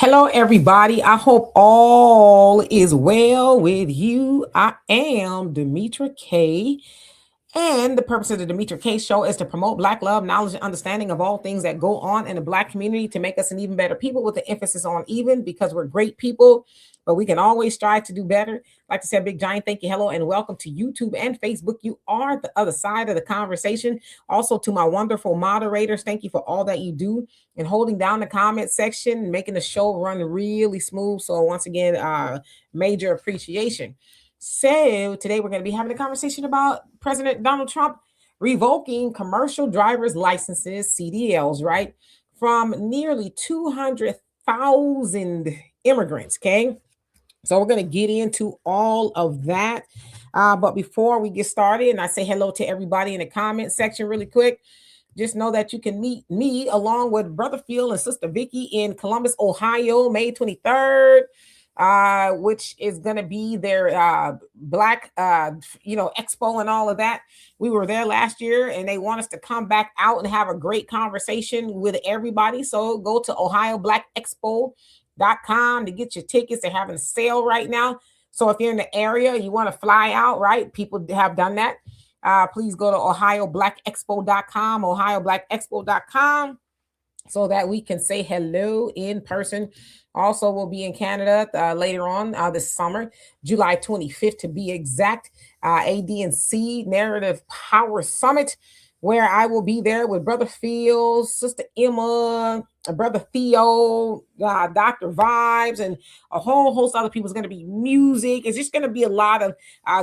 Hello, everybody. I hope all is well with you. I am Demetra K. And the purpose of the Demetra K Show is to promote Black love, knowledge, and understanding of all things that go on in the Black community to make us an even better people, with the emphasis on even, because we're great people, but we can always strive to do better. I'd like to say a big giant thank you, hello, and welcome to YouTube and Facebook. You are the other side of the conversation. Also, to my wonderful moderators, thank you for all that you do and holding down the comment section, making the show run really smooth. So, once again, major appreciation. So today we're going to be having a conversation about President Donald Trump revoking commercial driver's licenses, CDLs, right, from nearly 200,000 immigrants. Okay. So we're going to get into all of that. But before we get started, and I say hello to everybody in the comment section really quick, just know that you can meet me along with Brother Phil and Sister Vicky in Columbus, Ohio, May 23rd. Which is going to be their Black, expo and all of that. We were there last year and they want us to come back out and have a great conversation with everybody. So go to OhioBlackExpo.com to get your tickets. They're having a sale right now. So if you're in the area, you want to fly out, right? People have done that. Please go to OhioBlackExpo.com, OhioBlackExpo.com, so that we can say hello in person. Also, we'll be in Canada later on this summer, July 25th to be exact, AD&C Narrative Power Summit, where I will be there with Brother Phil, Sister Emma, Brother Theo, Dr. Vibes, and a whole host of other people. It's going to be music. It's just going to be a lot of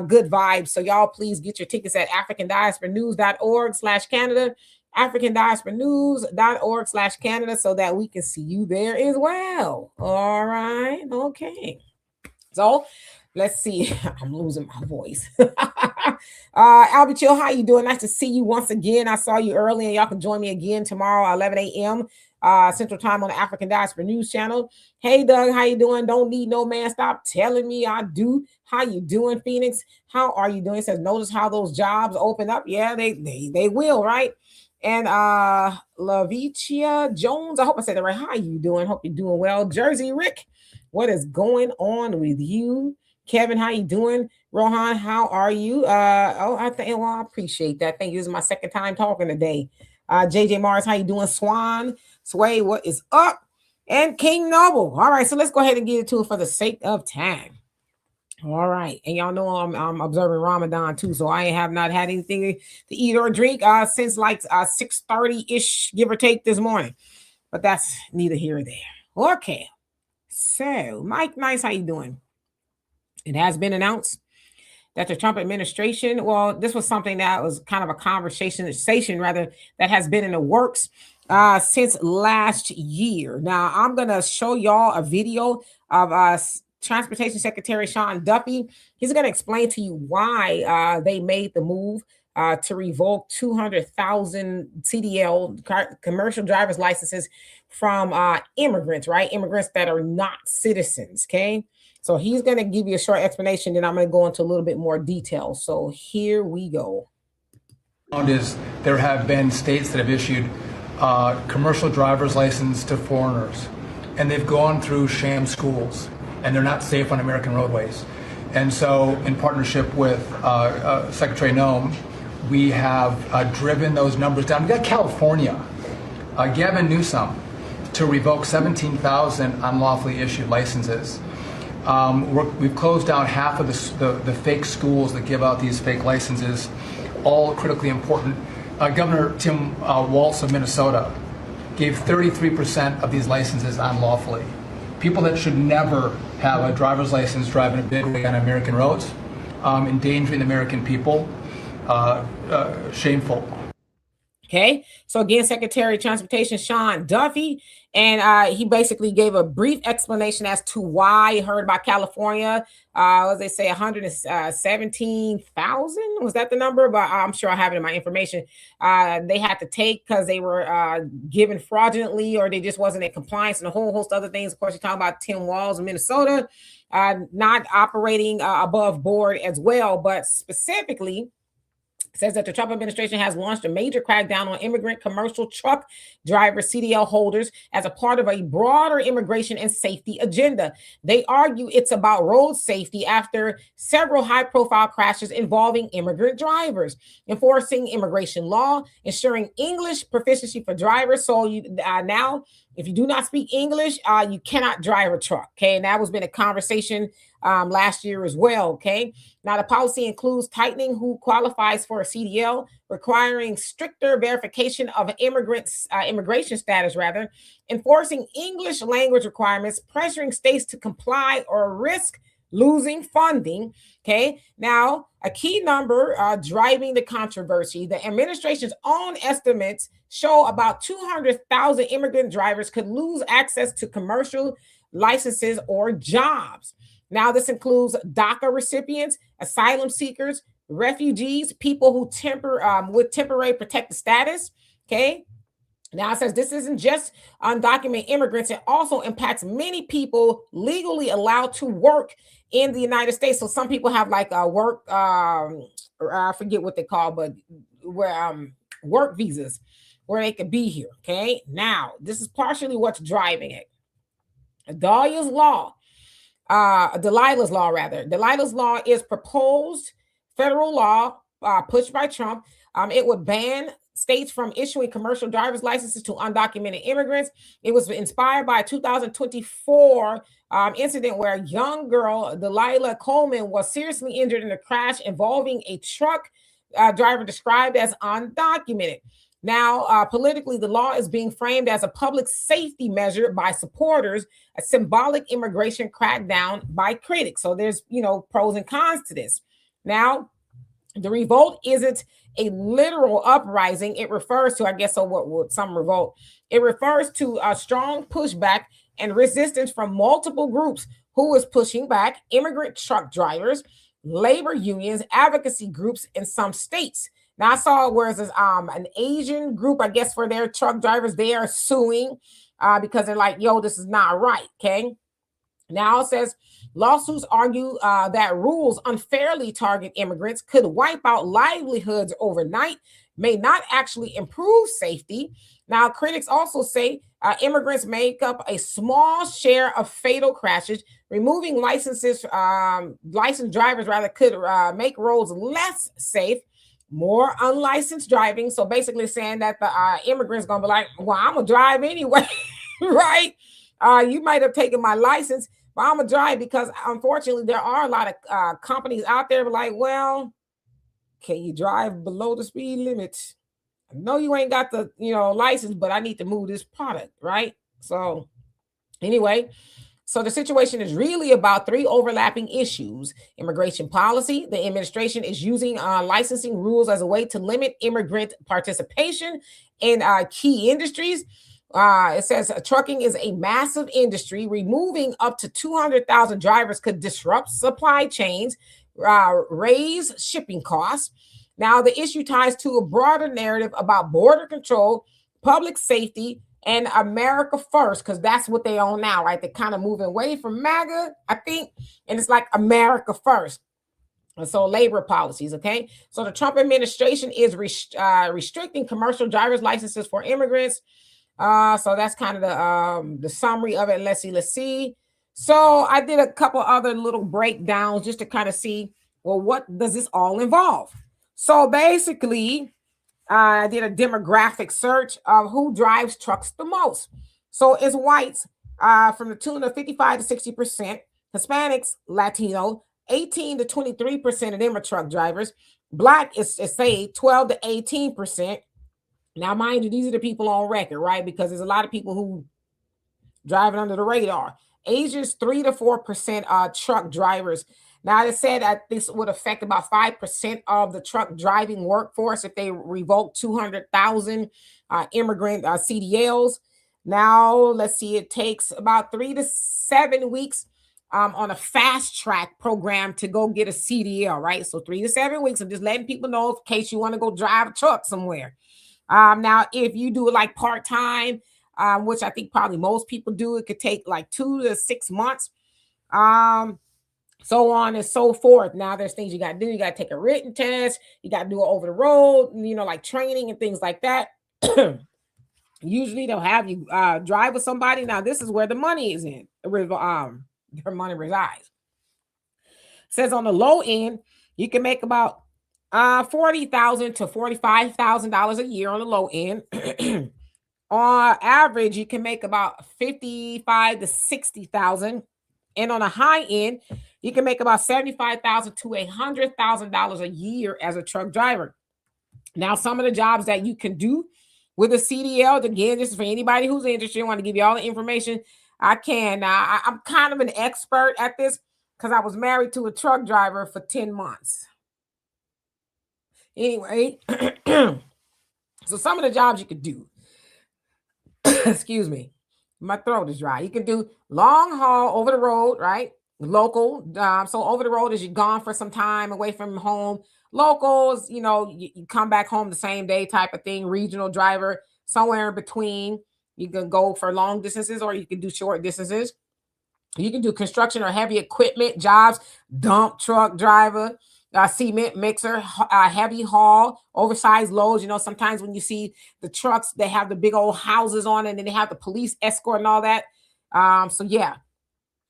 good vibes. So y'all please get your tickets at africandiasporanews.org/Canada. africandiasporanews.org/Canada, so that we can see you there as well. All right. Okay. So let's see. I'm losing my voice. Albert Chill, how you doing? Nice to see you once again. I saw you early, and y'all can join me again tomorrow, 11 a.m. Central Time on the African Diaspora News Channel. Hey, Doug, how you doing? Don't need no man. Stop telling me I do. How you doing, Phoenix? How are you doing? It says, notice how those jobs open up. Yeah, they will, right? And Lavicia Jones, I hope I said that right. How you doing? Hope you're doing well. Jersey Rick, what is going on with you? Kevin, how you doing? Rohan, how are you? I appreciate that. Thank you. This is my second time talking today. JJ Mars, how you doing? Swan, Sway, what is up? And King Noble. All right, so let's go ahead and get into it for the sake of time. All right, and y'all know I'm observing Ramadan too, so I have not had anything to eat or drink since like 6:30 ish, give or take, this morning. But that's neither here or there. Okay, so Mike Nice, how you doing? It has been announced that the Trump administration, well, this was something that was kind of a conversation rather, that has been in the works since last year. Now I'm gonna show y'all a video of Transportation Secretary Sean Duffy. He's going to explain to you why they made the move to revoke 200,000 CDL, commercial driver's licenses, from immigrants, right? Immigrants that are not citizens, okay? So he's going to give you a short explanation, then I'm going to go into a little bit more detail. So here we go. Is there have been states that have issued commercial driver's license to foreigners, and they've gone through sham schools, and they're not safe on American roadways. And so, in partnership with Secretary Noem, we have driven those numbers down. We got California, Gavin Newsom, to revoke 17,000 unlawfully issued licenses. We've closed down half of the fake schools that give out these fake licenses, all critically important. Governor Tim Walz of Minnesota gave 33% of these licenses unlawfully. People that should never have a driver's license driving a big way on American roads, endangering the American people, shameful. Okay, so again, Secretary of Transportation Sean Duffy, and he basically gave a brief explanation as to why he heard about California. As they say, 117,000 was that the number? But I'm sure I have it in my information. They had to take because they were given fraudulently, or they just wasn't in compliance, and a whole host of other things. Of course, you're talking about Tim Walz in Minnesota, not operating above board as well, but specifically, says that the Trump administration has launched a major crackdown on immigrant commercial truck drivers, CDL holders, as a part of a broader immigration and safety agenda. They argue it's about road safety after several high profile crashes involving immigrant drivers, enforcing immigration law, ensuring English proficiency for drivers. So now, if you do not speak English, you cannot drive a truck. Okay. And that was been a conversation last year as well. Okay. Now, the policy includes tightening who qualifies for a CDL, requiring stricter verification of immigrants' immigration status, rather, enforcing English language requirements, pressuring states to comply or risk losing funding. Okay. Now, a key number driving the controversy: the administration's own estimates show about 200,000 immigrant drivers could lose access to commercial licenses or jobs. Now, this includes DACA recipients, asylum seekers, refugees, people who with temporary protected status. Okay. Now it says this isn't just undocumented immigrants, it also impacts many people legally allowed to work in the United States. So some people have like a work, I forget what they call, but where work visas where they could be here. Okay. Now, this is partially what's driving it. Delilah's law Delilah's law is proposed federal law pushed by Trump. It would ban states from issuing commercial driver's licenses to undocumented immigrants. It was inspired by a 2024 incident where a young girl, Delilah Coleman, was seriously injured in a crash involving a truck driver described as undocumented. Now, politically, the law is being framed as a public safety measure by supporters, a symbolic immigration crackdown by critics. So there's, pros and cons to this. Now, the revolt isn't a literal uprising. It refers to, I guess, so what some revolt. It refers to a strong pushback and resistance from multiple groups who is pushing back: immigrant truck drivers, labor unions, advocacy groups in some states. Now I saw where there's an Asian group, I guess, for their truck drivers. They are suing because they're like, yo, this is not right. Okay. Now it says lawsuits argue that rules unfairly target immigrants, could wipe out livelihoods overnight, may not actually improve safety. Now, critics also say immigrants make up a small share of fatal crashes. Removing licensed drivers rather could make roads less safe. More unlicensed driving. So basically saying that the immigrants gonna be like, well, I'm gonna drive anyway, right? You might have taken my license, but I'm gonna drive because unfortunately there are a lot of companies out there like, well, can you drive below the speed limit? I know you ain't got the license, but I need to move this product, right? So anyway, so the situation is really about three overlapping issues: immigration policy. The administration is using licensing rules as a way to limit immigrant participation in key industries. It says trucking is a massive industry. Removing up to 200,000 drivers could disrupt supply chains, raise shipping costs. Now, the issue ties to a broader narrative about border control, public safety, and America first, because that's what they own now, right? They're kind of moving away from MAGA, I think, and it's like America first. And so labor policies, okay? So the Trump administration is restricting commercial driver's licenses for immigrants. So that's kind of the summary of it. Let's see. So I did a couple other little breakdowns just to kind of see, well, what does this all involve? So basically, I did a demographic search of who drives trucks the most. So it's whites from the tune of 55 to 60%, Hispanics, Latino, 18 to 23% of them are truck drivers. Black is say 12 to 18%. Now, mind you, these are the people on record, right? Because there's a lot of people who driving under the radar. Asians, 3 to 4% truck drivers. Now, it said that this would affect about 5% of the truck driving workforce if they revoke 200,000 immigrant CDLs. Now, let's see, it takes about 3 to 7 weeks on a fast track program to go get a CDL, right? So 3 to 7 weeks. I'm just letting people know in case you want to go drive a truck somewhere. Now, if you do it like part-time, which I think probably most people do, it could take like 2 to 6 months. so on and so forth. Now there's things you got to do. You got to take a written test. You got to do it over the road, like training and things like that. Usually they'll have you drive with somebody. Now this is where the money is in. Their money resides. It says on the low end, you can make about $40,000 to $45,000 a year on the low end. On average, you can make about 55 to 60,000, and on a high end, you can make about 75,000 to $100,000 a year as a truck driver. Now, some of the jobs that you can do with a CDL, again, this is for anybody who's interested. I want to give you all the information I can. Now, I'm kind of an expert at this because I was married to a truck driver for 10 months. Anyway, so some of the jobs you could do, excuse me, my throat is dry. You can do long haul over the road, right? Local. So over the road is you're gone for some time away from home. Locals, you come back home the same day type of thing. Regional driver, somewhere in between. You can go for long distances or you can do short distances. You can do construction or heavy equipment jobs, dump truck driver, cement mixer, heavy haul, oversized loads. Sometimes when you see the trucks, they have the big old houses on it, and then they have the police escort and all that. So yeah,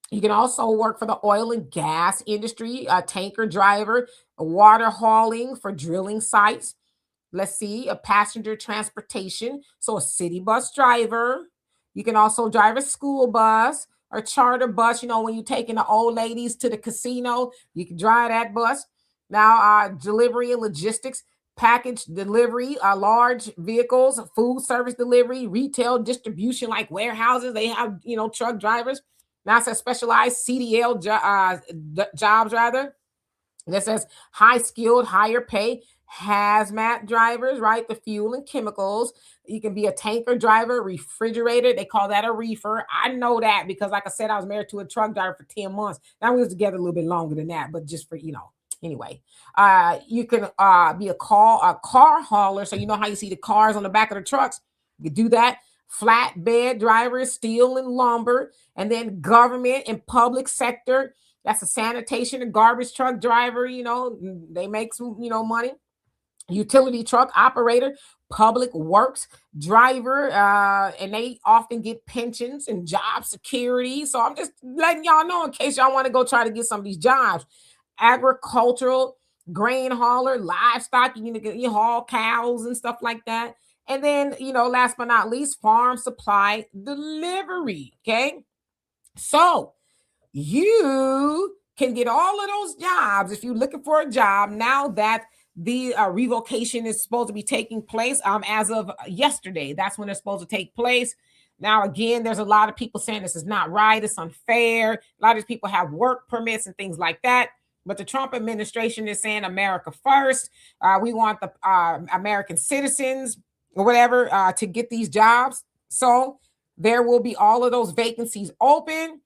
you can also work for the oil and gas industry, a tanker driver, water hauling for drilling sites. Let's see, a passenger transportation. So a city bus driver. You can also drive a school bus or charter bus. When you're taking the old ladies to the casino, you can drive that bus. Now, delivery and logistics, package delivery, large vehicles, food service delivery, retail distribution, like warehouses. They have, truck drivers. Now it says specialized CDL jobs, rather. That says high skilled, higher pay, hazmat drivers, right? The fuel and chemicals. You can be a tanker driver, refrigerator. They call that a reefer. I know that because, like I said, I was married to a truck driver for 10 months. Now we was together a little bit longer than that, but just for, anyway. You can be a car hauler. So you know how you see the cars on the back of the trucks? You can do that. Flatbed drivers, steel and lumber, and then government and public sector. That's a sanitation and garbage truck driver. They make some, money. Utility truck operator, public works driver, and they often get pensions and job security. So I'm just letting y'all know in case y'all want to go try to get some of these jobs. Agricultural, grain hauler, livestock, you haul cows and stuff like that. And then, last but not least, farm supply delivery. Okay. So you can get all of those jobs if you're looking for a job now that the revocation is supposed to be taking place as of yesterday. That's when it's supposed to take place. Now, again, there's a lot of people saying this is not right. It's unfair. A lot of people have work permits and things like that. But the Trump administration is saying America first. We want the American citizens or whatever to get these jobs. So there will be all of those vacancies open.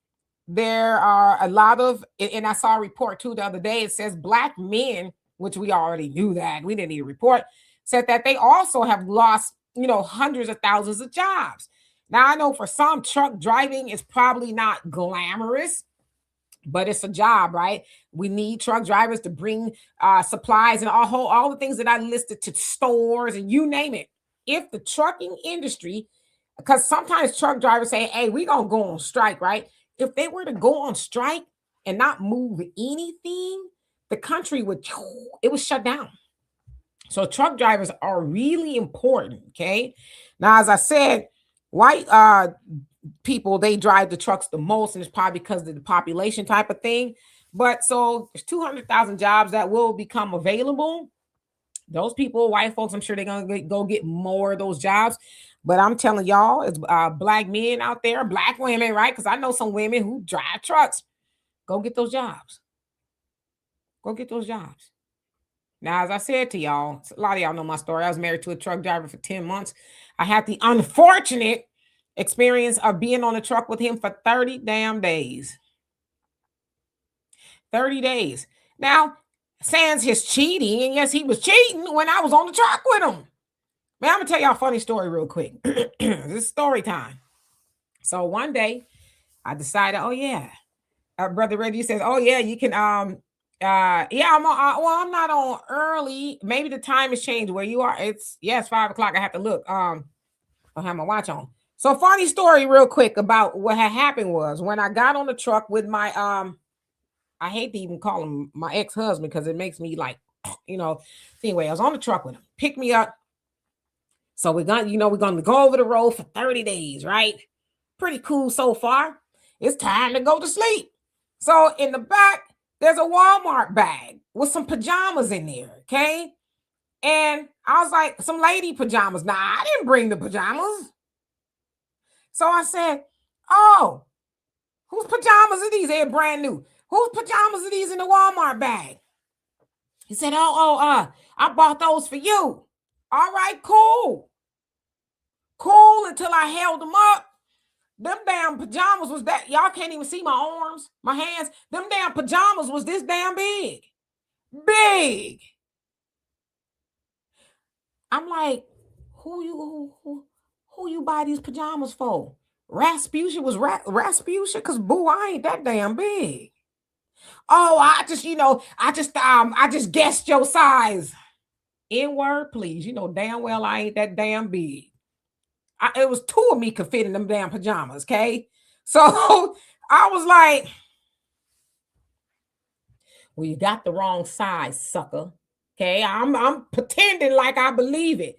There are a lot of, and I saw a report too the other day. It says Black men, which we already knew that. We didn't need a report, said that they also have lost, hundreds of thousands of jobs. Now, I know for some, truck driving is probably not glamorous, but it's a job, right? We need truck drivers to bring supplies and all the things that I listed to stores and you name it. If the trucking industry, because sometimes truck drivers say, hey, we're going to go on strike, right? If they were to go on strike and not move anything, the country would shut down. So truck drivers are really important, okay? Now, as I said, white people, they drive the trucks the most, and it's probably because of the population type of thing. But so there's 200,000 jobs that will become available. Those people, white folks, I'm sure they're going to go get more of those jobs. But I'm telling y'all, it's Black men out there, Black women, right? Because I know some women who drive trucks. Go get those jobs. Go get those jobs. Now, as I said to y'all, a lot of y'all know my story. I was married to a truck driver for 10 months. I had the unfortunate experience of being on a truck with him for 30 damn days. 30 days. Now, sans his cheating, and yes, he was cheating when I was on the truck with him. Man, I'm going to tell y'all a funny story real quick. This is story time. So one day, I decided, oh yeah, Brother Reggie says, "Oh yeah, you can." Yeah, I'm on. Well, I'm not on early. Maybe the time has changed where you are. It's yes, 5 o'clock. I have to look. I have my watch on. So, funny story, real quick about what had happened was when I got on the truck with my I hate to even call him my ex husband because it makes me like, you know. Anyway, I was on the truck with him, pick me up. So we're gonna go over the road for 30 days, right? Pretty cool so far. It's time to go to sleep. So in the back, there's a Walmart bag with some pajamas in there. Okay. And I was like, some lady pajamas. Nah, I didn't bring the pajamas. So I said, oh, whose pajamas are these? They're brand new. Whose pajamas are these in the Walmart bag? He said, I bought those for you. All right, cool. Cool until I held them up. Them damn pajamas was that, y'all can't even see my arms, my hands. Them damn pajamas was this damn big. Big. I'm like, who you buy these pajamas for? Rasputia was Rasputia? Cause boo, I ain't that damn big. Oh, I just guessed your size. In word, please. You know damn well I ain't that damn big. It was two of me could fit in them damn pajamas, okay? So I was like, well, you got the wrong size, sucker. Okay, I'm pretending like I believe it.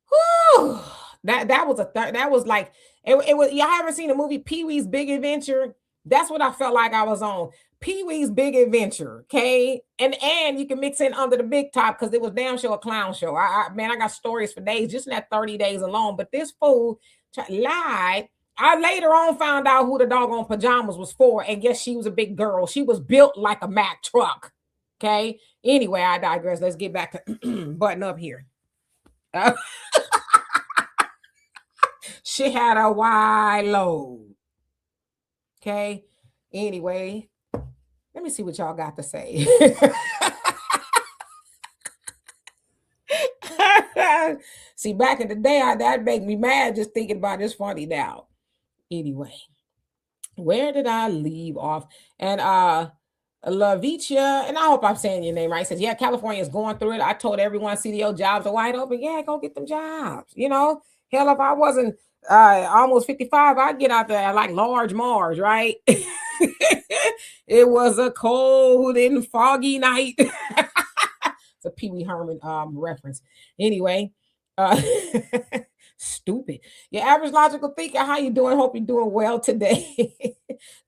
Whew. That was that was like it was. Y'all haven't seen the movie Pee Wee's Big Adventure? That's what I felt like I was on. Pee Wee's Big Adventure, okay? And you can mix in Under the Big Top because it was damn sure a clown show. Man, I got stories for days just in that 30 days alone. But this fool lied. I later on found out who the doggone pajamas was for, and guess she was a big girl. She was built like a Mack truck. Okay. Anyway, I digress. Let's get back to button up here. She had a wide load. Okay. Anyway, let me see what y'all got to say. See, back in the day, that made me mad just thinking about this funny now. Anyway, where did I leave off? And Lavicia, and I hope I'm saying your name right, says, yeah, California is going through it. I told everyone CDO jobs are wide open. Yeah, go get them jobs. You know, hell, if I wasn't almost 55, I'd get out there like Large Mars, right? It was a cold and foggy night. It's a Pee Wee Herman reference. Anyway, uh, stupid. Your average logical thinker, how you doing? Hope you're doing well today.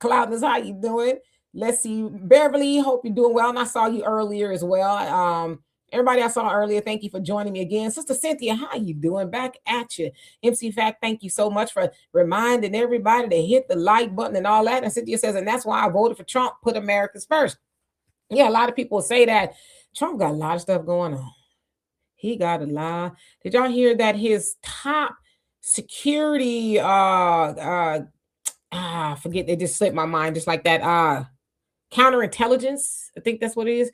Cloudness, how you doing? Let's see. Beverly, hope you're doing well. And I saw you earlier as well. Everybody I saw earlier, thank you for joining me again. Sister Cynthia, how you doing? Back at you. MC Fact, thank you so much for reminding everybody to hit the like button and all that. And Cynthia says, and that's why I voted for Trump, put Americans first. Yeah, a lot of people say that. Trump got a lot of stuff going on. He got a lot. Did y'all hear that his top security forget, it just slipped my mind just like that. Counterintelligence, I think that's what it is.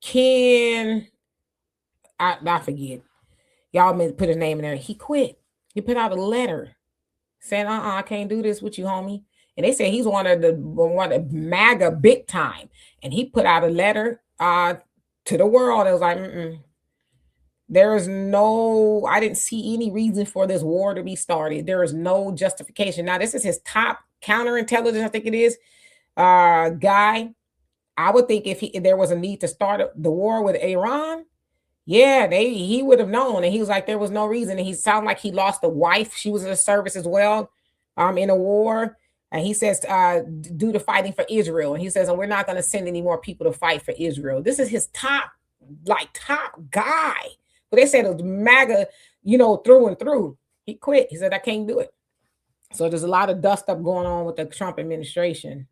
Ken, I forget. Y'all may put his name in there. He quit. He put out a letter saying, I can't do this with you, homie. And they say he's one of the MAGA big time. And he put out a letter to the world. It was like, there is no, I didn't see any reason for this war to be started. There is no justification. Now, this is his top counterintelligence, I think it is, guy. I would think if there was a need to start the war with Iran, yeah, he would have known. And he was like, there was no reason. And he sounded like he lost a wife. She was in the service as well, in a war. And he says, due to fighting for Israel. And he says, and we're not going to send any more people to fight for Israel. This is his top guy. But they said it was MAGA, through and through. He quit. He said, I can't do it. So there's a lot of dust up going on with the Trump administration.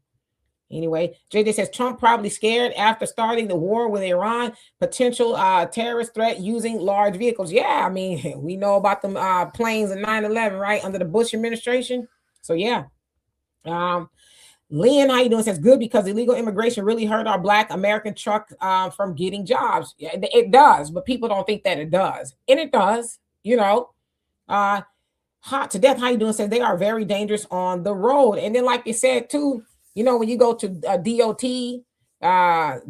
Anyway, JJ says Trump probably scared after starting the war with Iran, potential terrorist threat using large vehicles. Yeah, I mean, we know about them planes in 9/11, right, under the Bush administration. So yeah. Lynn, how you doing? Says good because illegal immigration really hurt our Black American truck from getting jobs. Yeah, it does, but people don't think that it does, and it does. Hot to death. How you doing? Says they are very dangerous on the road. And then, like you said too, when you go to DOT,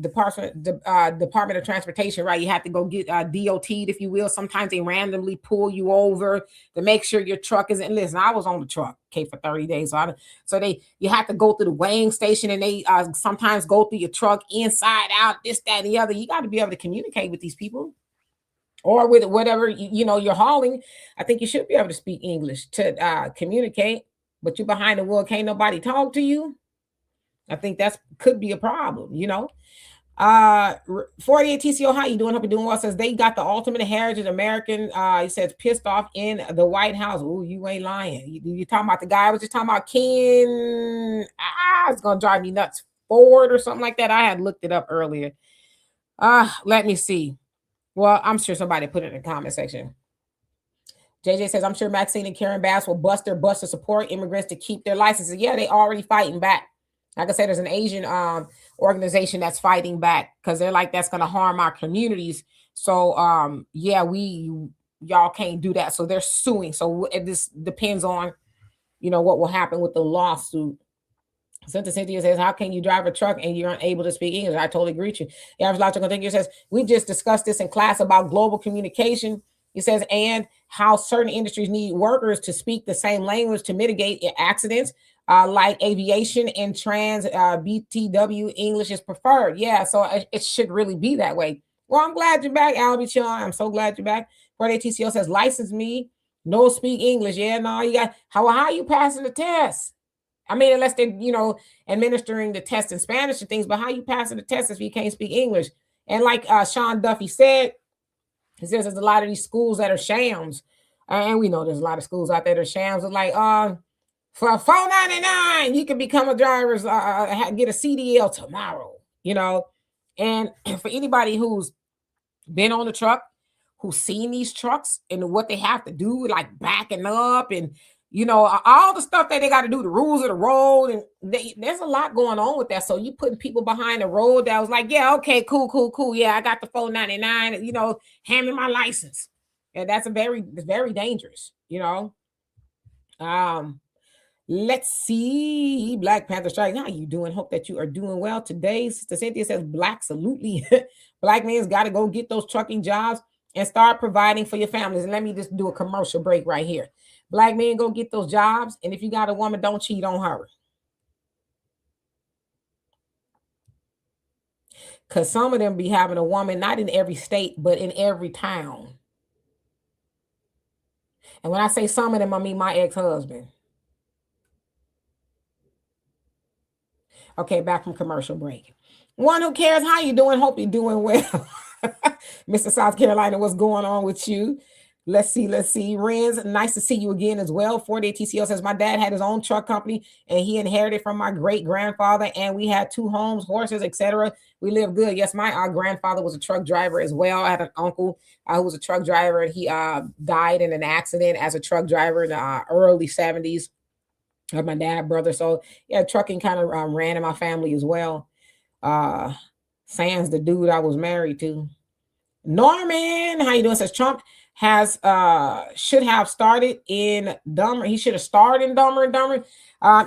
Department of Transportation, right? You have to go get DOT'd, if you will. Sometimes they randomly pull you over to make sure your truck isn't. Listen, I was on the truck, okay, for 30 days. So you have to go through the weighing station, and they sometimes go through your truck inside out, this, that, and the other. You got to be able to communicate with these people, or with whatever you're hauling. I think you should be able to speak English to communicate. But you behind the wheel, can't nobody talk to you. I think that's could be a problem. 48 TCO, how you doing? Hope you're doing well. Says they got the ultimate heritage American. He says pissed off in the White House. Ooh, you ain't lying. You talking about the guy I was just talking about, Ken? It's gonna drive me nuts. Ford or something like that. I had looked it up earlier. Let me see. Well, I'm sure somebody put it in the comment section. JJ says, I'm sure Maxine and Karen Bass will bust to support immigrants to keep their licenses. Yeah, they already fighting back. Like I said, there's an Asian organization that's fighting back because they're like, that's going to harm our communities. So, yeah, y'all can't do that. So they're suing. So this depends on, what will happen with the lawsuit. Cynthia says, how can you drive a truck and you're unable to speak English? I totally agree with you. The average logical thinker says, we just discussed this in class about global communication. He says, and how certain industries need workers to speak the same language to mitigate accidents, like aviation and trans BTW English is preferred. Yeah, so it should really be that way. Well, I'm glad you're back, Albie Chun. I'm so glad you're back. Friday TCO says, license me, no speak English. Yeah, no, you got, how are you passing the test? I mean, unless they're, administering the test in Spanish and things, but how you passing the test if you can't speak English? And like Sean Duffy said, he says there's a lot of these schools that are shams. And we know there's a lot of schools out there that are shams. It's like, for $4.99, you can become a driver's, get a CDL tomorrow, And for anybody who's been on the truck, who's seen these trucks and what they have to do, like backing up and, all the stuff that they got to do, the rules of the road, and there's a lot going on with that. So you putting people behind the road that was like, yeah, okay, cool. Yeah, I got the $4.99, hand me my license. And that's very dangerous, Let's see. Black Panther Strike. How you doing? Hope that you are doing well today. Sister Cynthia says, Black, absolutely. Black man's got to go get those trucking jobs and start providing for your families. And let me just do a commercial break right here. Black men, go get those jobs. And if you got a woman, don't cheat on her. Because some of them be having a woman, not in every state, but in every town. And when I say some of them, I mean my ex-husband. Okay, back from commercial break. One who cares, how you doing? Hope you're doing well. Mr. South Carolina, what's going on with you? Let's see. Renz, nice to see you again as well. 48 TCO says, my dad had his own truck company and he inherited from my great-grandfather, and we had 2 homes, horses, etc. We lived good. Yes, my grandfather was a truck driver as well. I had an uncle who was a truck driver, and he died in an accident as a truck driver in the early 70s. Of my dad, brother. So yeah, trucking kind of ran in my family as well. Sans the dude I was married to. Norman, how you doing? Says Trump has should have started in Dumber. He should have started in Dumber and Dumber.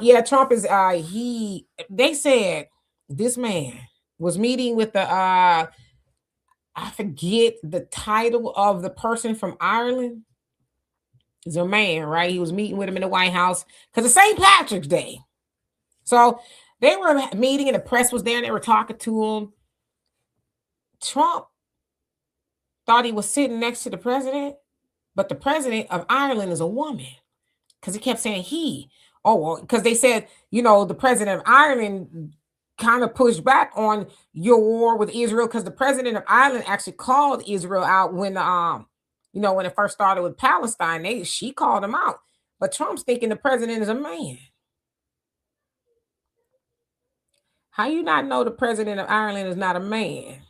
Yeah, Trump is they said this man was meeting with the I forget the title of the person from Ireland. He's a man, right? He was meeting with him in the White House because it's St. Patrick's Day. So they were meeting and the press was there and they were talking to him. Trump thought he was sitting next to the president, but the president of Ireland is a woman because he kept saying he. Oh, well, because they said, the president of Ireland kind of pushed back on your war with Israel because the president of Ireland actually called Israel out when when it first started with Palestine. She called him out. But Trump's thinking the president is a man. How you not know the president of Ireland is not a man?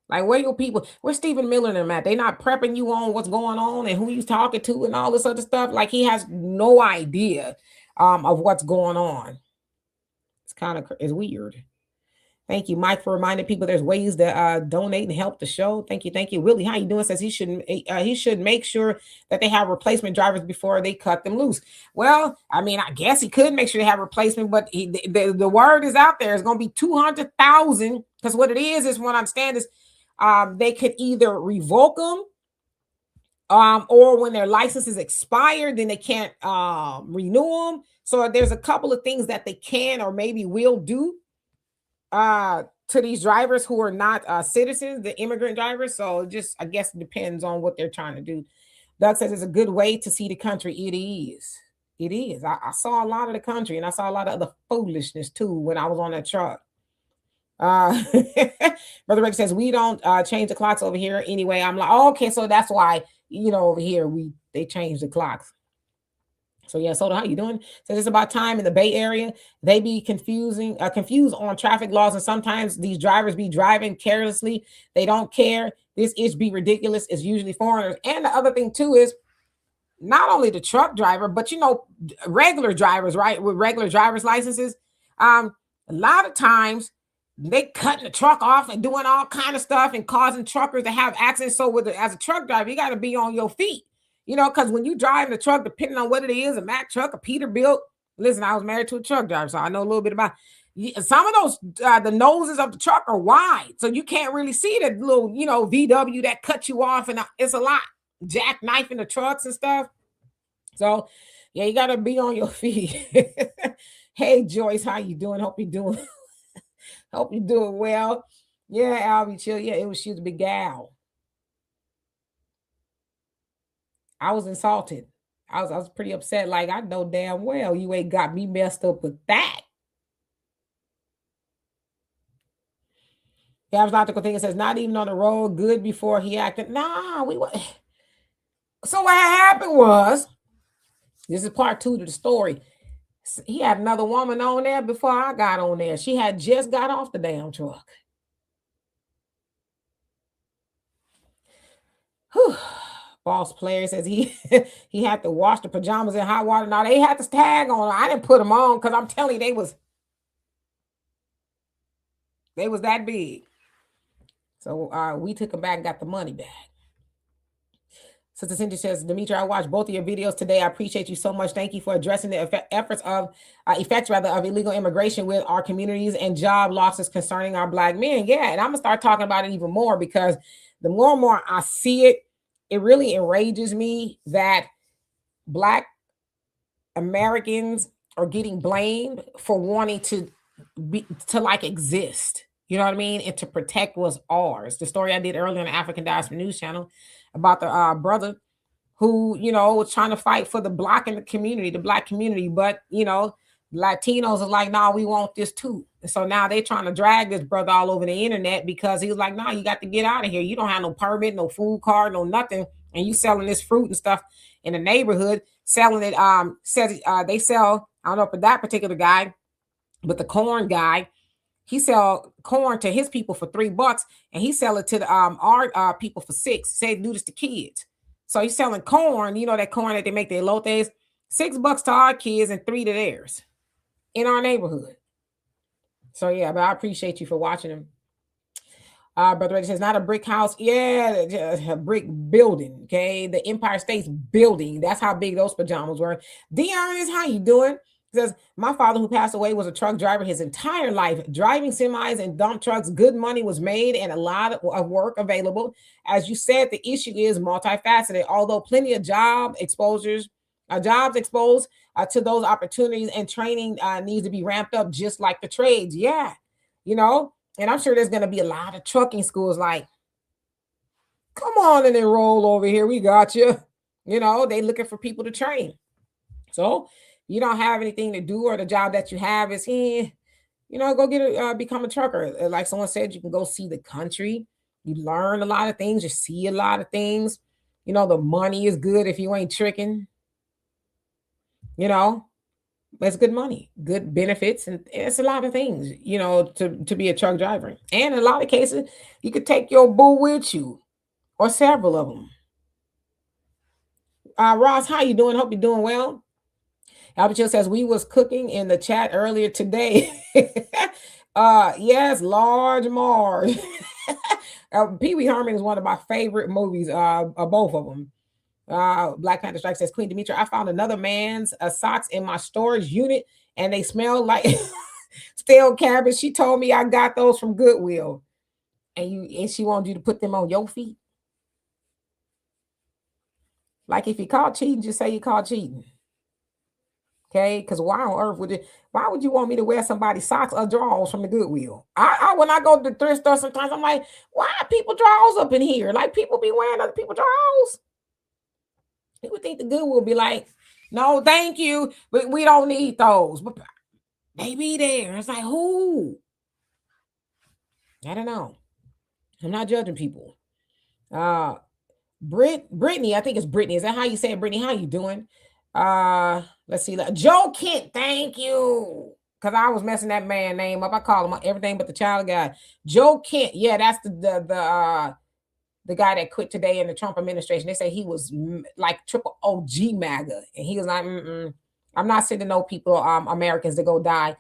Like, where your people, where's Stephen Miller and them at? They not prepping you on what's going on and who he's talking to and all this other stuff. Like, he has no idea of what's going on. It's weird. Thank you, Mike, for reminding people there's ways to donate and help the show. Thank you, thank you. Willie, how you doing? Says he should make sure that they have replacement drivers before they cut them loose. Well, I mean, I guess he could make sure they have replacement, but the word is out there. It's going to be 200,000 because what it is what I understand is they could either revoke them or when their license is expired, then they can't renew them. So there's a couple of things that they can or maybe will do to these drivers who are not citizens, the immigrant drivers. So just I guess it depends on what they're trying to do. Doug says it's a good way to see the country. It is. It is. I saw a lot of the country and I saw a lot of other foolishness too when I was on that truck. Uh Brother Rick says we don't change the clocks over here anyway. I'm like, oh, okay, so that's why over here they change the clocks. So yeah, Soda, how you doing? Says it's about time in the Bay Area. They be confused on traffic laws, and sometimes these drivers be driving carelessly. They don't care. This is be ridiculous. It's usually foreigners. And the other thing too is not only the truck driver, but regular drivers, right? With regular driver's licenses. A lot of times they cutting the truck off and doing all kind of stuff and causing truckers to have accidents. So as a truck driver, you got to be on your feet. Because when you drive the truck, depending on what it is, a Mack truck, a Peterbilt. Listen, I was married to a truck driver, so I know a little bit about some of those. The noses of the truck are wide, so you can't really see that little, VW that cut you off, and it's a lot jackknifing the trucks and stuff. So, yeah, you gotta be on your feet. Hey, Joyce, how you doing? Hope you're doing well. Yeah, Albie, chill. Yeah, she was a big gal. I was insulted. I was pretty upset. Like, I know damn well you ain't got me messed up with that. The average logical thing says not even on the road good before he acted. Nah, we were. So what happened was, this is part 2 to the story. He had another woman on there before I got on there. She had just got off the damn truck. Whew. Boss player says he he had to wash the pajamas in hot water. Now they had the tag on. I didn't put them on because I'm telling you they was that big. So we took them back and got the money back. Sister Cindy says, Demetri, I watched both of your videos today. I appreciate you so much. Thank you for addressing the effects of illegal immigration with our communities and job losses concerning our Black men. Yeah, and I'm gonna start talking about it even more because the more and more I see it, it really enrages me that Black Americans are getting blamed for wanting to exist. You know what I mean? And to protect what's ours. The story I did earlier on the African Diaspora News Channel about the brother who, was trying to fight for the Black community, the Black community. But, Latinos are like, nah, we want this too. And so now they're trying to drag this brother all over the internet because he was like, nah, you got to get out of here. You don't have no permit, no food card, no nothing. And you selling this fruit and stuff in the neighborhood, selling it. Says they sell, I don't know for that particular guy, but the corn guy, he sell corn to his people for $3, and he sell it to the our people for $6. Say do this to kids. So he's selling corn, that corn that they make their elotes, $6 to our kids and $3 to theirs in our neighborhood. So yeah, but I appreciate you for watching them. Brother Reggie says, not a brick house. Yeah, a brick building. Okay, the Empire State's building. That's how big those pajamas were. Dion is how you doing? Says, my father who passed away was a truck driver his entire life, driving semis and dump trucks. Good money was made and a lot of work available. As you said, the issue is multifaceted. Although plenty of jobs exposed to those opportunities and training needs to be ramped up just like the trades. Yeah, and I'm sure there's going to be a lot of trucking schools like, come on and enroll over here. We got you. They looking for people to train. So you don't have anything to do or the job that you have is here, go become a trucker. Like someone said, you can go see the country. You learn a lot of things. You see a lot of things. The money is good if you ain't tricking. It's good money, good benefits, and it's a lot of things, to be a truck driver. And in a lot of cases, you could take your boo with you or several of them. Ross, how you doing? Hope you're doing well. Albert Chill says, we was cooking in the chat earlier today. Yes, Large Marge. Pee Wee Herman is one of my favorite movies. Both of them. Black Panther Strike says Queen Demetra. I found another man's socks in my storage unit, and they smell like stale cabbage. She told me I got those from Goodwill, and she wanted you to put them on your feet. Like if you caught cheating, just say you caught cheating. Okay, because why on earth would it? Why would you want me to wear somebody's socks or drawers from the Goodwill? I when I go to the thrift store, sometimes I'm like, why are people drawers up in here? Like people be wearing other people drawers. People think the Goodwill be like, no, thank you, but we don't need those. But they be there. It's like who? I don't know. I'm not judging people. Uh, Brittany, I think it's Brittany. Is that how you say it, Brittany? How you doing? Let's see. Joe Kent, thank you. Cause I was messing that man name up. I call him everything but the child guy. Joe Kent. Yeah, that's the guy that quit today in the Trump administration. They say he was like triple OG MAGA, and he was like, I'm not sending no people, Americans, to go die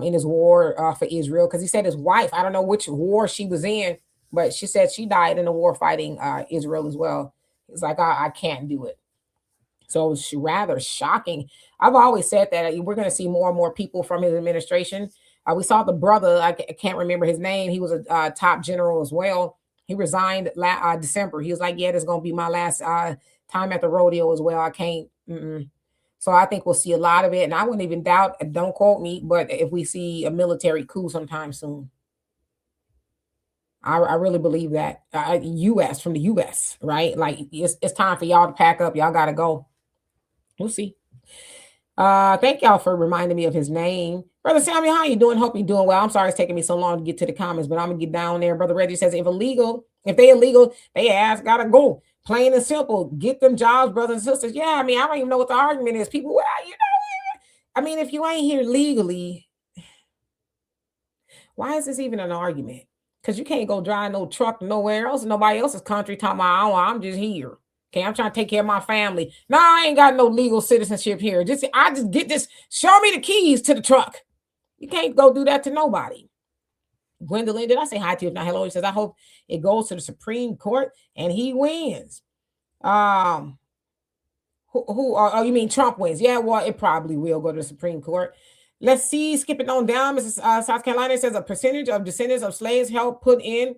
in his war for Israel, because he said his wife. I don't know which war she was in, but she said she died in the war fighting Israel as well. He's like, I can't do it. So it's rather shocking. I've always said that we're going to see more and more people from his administration. We saw the brother, I can't remember his name. He was a top general as well. He resigned December. He was like, yeah, this is going to be my last time at the rodeo as well. I can't. So I think we'll see a lot of it. And I wouldn't even doubt, don't quote me, but if we see a military coup sometime soon. I really believe that. U.S. from the U.S., right? Like it's time for y'all to pack up. Y'all got to go. We'll see. Thank y'all for reminding me of his name. Brother Samuel, how you doing? Hope you're doing well. I'm sorry it's taking me so long to get to the comments, but I'm gonna get down there. Brother Reggie says, if they illegal, they ass gotta go. Plain and simple. Get them jobs, brothers and sisters. Yeah, I mean, I don't even know what the argument is. People, well, I mean, if you ain't here legally, why is this even an argument? Because you can't go drive no truck nowhere else in nobody else's country talking about, oh, I'm just here. Okay, I'm trying to take care of my family. No, I ain't got no legal citizenship here. I just get this. Show me the keys to the truck. You can't go do that to nobody. Gwendolyn, did I say hi to you? If not, hello. He says, I hope it goes to the Supreme Court and he wins. Oh, you mean Trump wins? Yeah, well, it probably will go to the Supreme Court. Let's see, skipping on down, South Carolina says a percentage of descendants of slaves helped put in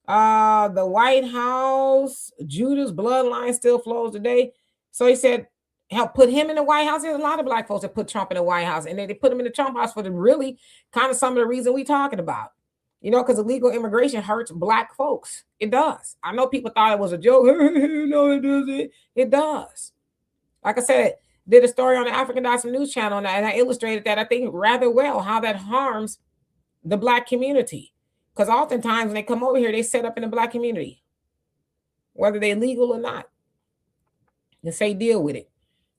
the White House. Judah's bloodline still flows today. So he said, help put him in the White House. There's a lot of black folks that put Trump in the White House, and then they put him in the Trump house for the really kind of some of the reason we talking about. Because illegal immigration hurts black folks. It does. I know people thought it was a joke. No, it doesn't. It does. Like I said, did a story on the African Dawson News Channel, and I illustrated that, I think, rather well, how that harms the black community. Because oftentimes when they come over here, they set up in the black community, whether they're legal or not, and say deal with it.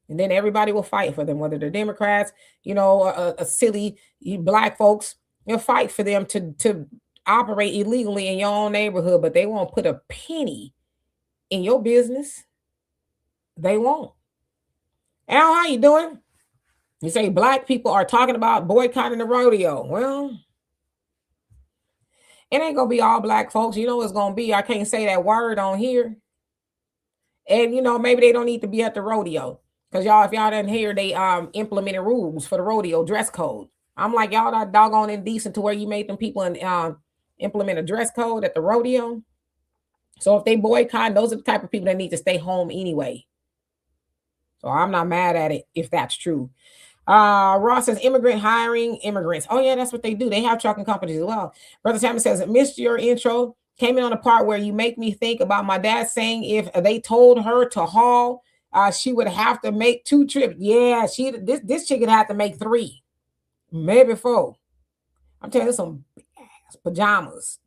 And then everybody will fight for them, whether they're Democrats, a silly black folks, fight for them to operate illegally in your own neighborhood, but they won't put a penny in your business. They won't. Al, how you doing? You say black people are talking about boycotting the rodeo. Well, it ain't gonna be all black folks. You know it's gonna be. I can't say that word on here. And maybe they don't need to be at the rodeo. Because y'all, if y'all didn't hear, they implemented rules for the rodeo dress code. I'm like, y'all not doggone indecent to where you made them people and implement a dress code at the rodeo. So if they boycott, those are the type of people that need to stay home anyway. So I'm not mad at it if that's true. Ross says immigrant hiring immigrants. Oh yeah, that's what they do. They have trucking companies as well. Brother Salmon says, missed your intro. Came in on the part where you make me think about my dad saying if they told her to haul, she would have to make 2 trips. Yeah, this chick would have to make 3, maybe 4. I'm telling you, some pajamas.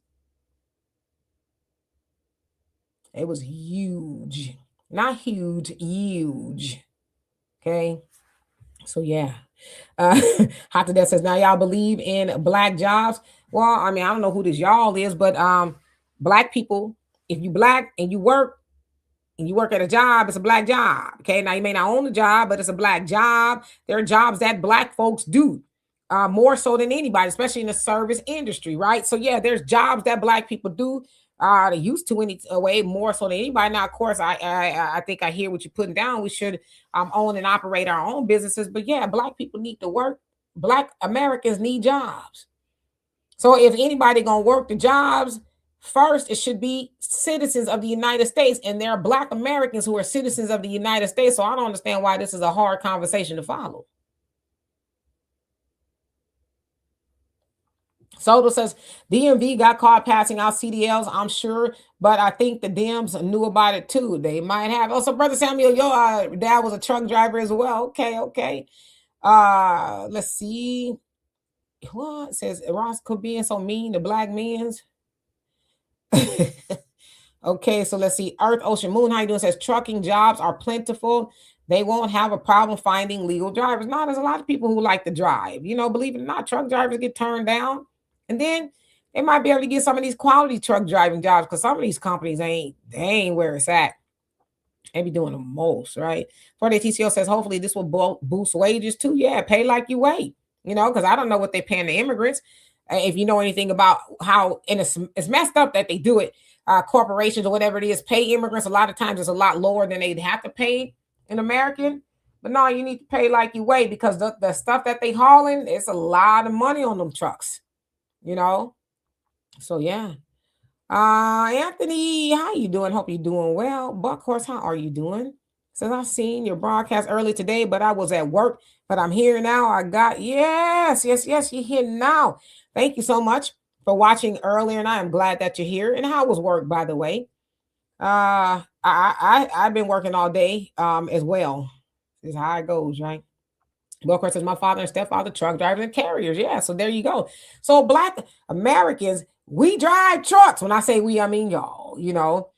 It was huge, not huge, huge. Okay, so yeah. Hot to Death says, now y'all believe in black jobs. Well, I mean, I don't know who this y'all is, but black people, if you black and you work at a job, it's a black job. Okay, now you may not own the job, but it's a black job. There are jobs that black folks do. more so than anybody, especially in the service industry, right? So yeah, there's jobs that black people do. They used to any way more so than anybody. Now, of course, I think I hear what you're putting down. We should own and operate our own businesses, but yeah, black people need to work. Black Americans need jobs. So if anybody gonna work the jobs, first it should be citizens of the United States, and there are black Americans who are citizens of the United States. So I don't understand why this is a hard conversation to follow. Soto says DMV got caught passing out CDLs, I'm sure, but I think the Dems knew about it too. They might have. Also, Brother Samuel, your dad was a truck driver as well. Okay, okay. Let's see. What says Ross could be so mean to black men's. Okay, so let's see. Earth, Ocean, Moon, how you doing? Says trucking jobs are plentiful. They won't have a problem finding legal drivers. No, there's a lot of people who like to drive. You know, believe it or not, truck drivers get turned down. And then they might be able to get some of these quality truck driving jobs because some of these companies they ain't where it's at. They be doing the most, right? 4-day TCO says hopefully this will boost wages too. Yeah, pay like you wait. You know, because I don't know what they're paying the immigrants. If you know anything about how, and it's messed up that they do it. Corporations or whatever it is pay immigrants a lot of times it's a lot lower than they'd have to pay an American. But no, you need to pay like you weigh because the stuff that they hauling, it's a lot of money on them trucks. You know, so yeah. Anthony, how you doing? Hope you're doing well. Buckhorse, how are you doing? Says I seen your broadcast early today, but I was at work. But I'm here now. I got yes. You're here now. Thank you so much for watching earlier, and I am glad that you're here. And how was work, by the way? I've been working all day as well. This is how it goes, right? Well, of course, it's my father and stepfather, truck drivers and carriers. Yeah, so there you go. So black Americans, we drive trucks. When I say we, I mean y'all. You know,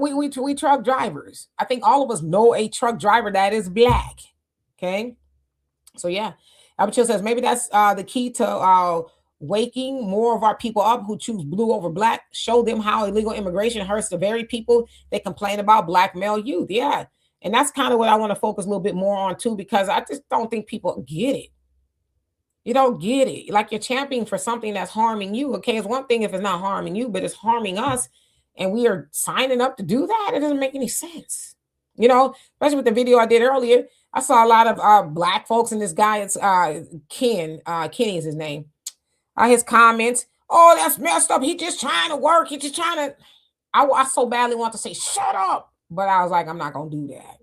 we truck drivers. I think all of us know a truck driver that is black. Okay, so yeah, Albert Chill says maybe that's the key to waking more of our people up who choose blue over black. Show them how illegal immigration hurts the very people that complain about black male youth. Yeah. And that's kind of what I want to focus a little bit more on too, because I just don't think people get it. You don't get it. Like you're championing for something that's harming you. Okay, it's one thing if it's not harming you, but it's harming us, and we are signing up to do that. It doesn't make any sense. You know, especially with the video I did earlier. I saw a lot of black folks, and this guy, it's Kenny is his name. His comments, oh, that's messed up. He just trying to work. He just trying to. I so badly want to say, shut up. But I was like, I'm not going to do that.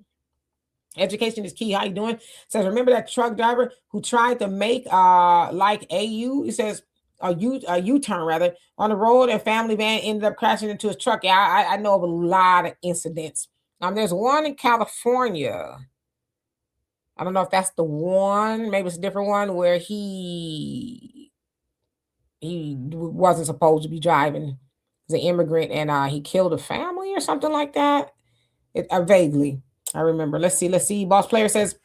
Education is key. How you doing? Says, remember that truck driver who tried to make like AU? It says a U-turn rather on the road, and family van ended up crashing into his truck. Yeah, I know of a lot of incidents. There's one in California. I don't know if that's the one. Maybe it's a different one where he wasn't supposed to be driving as an immigrant, and he killed a family or something like that. Vaguely, I remember. Let's see. Boss Player says,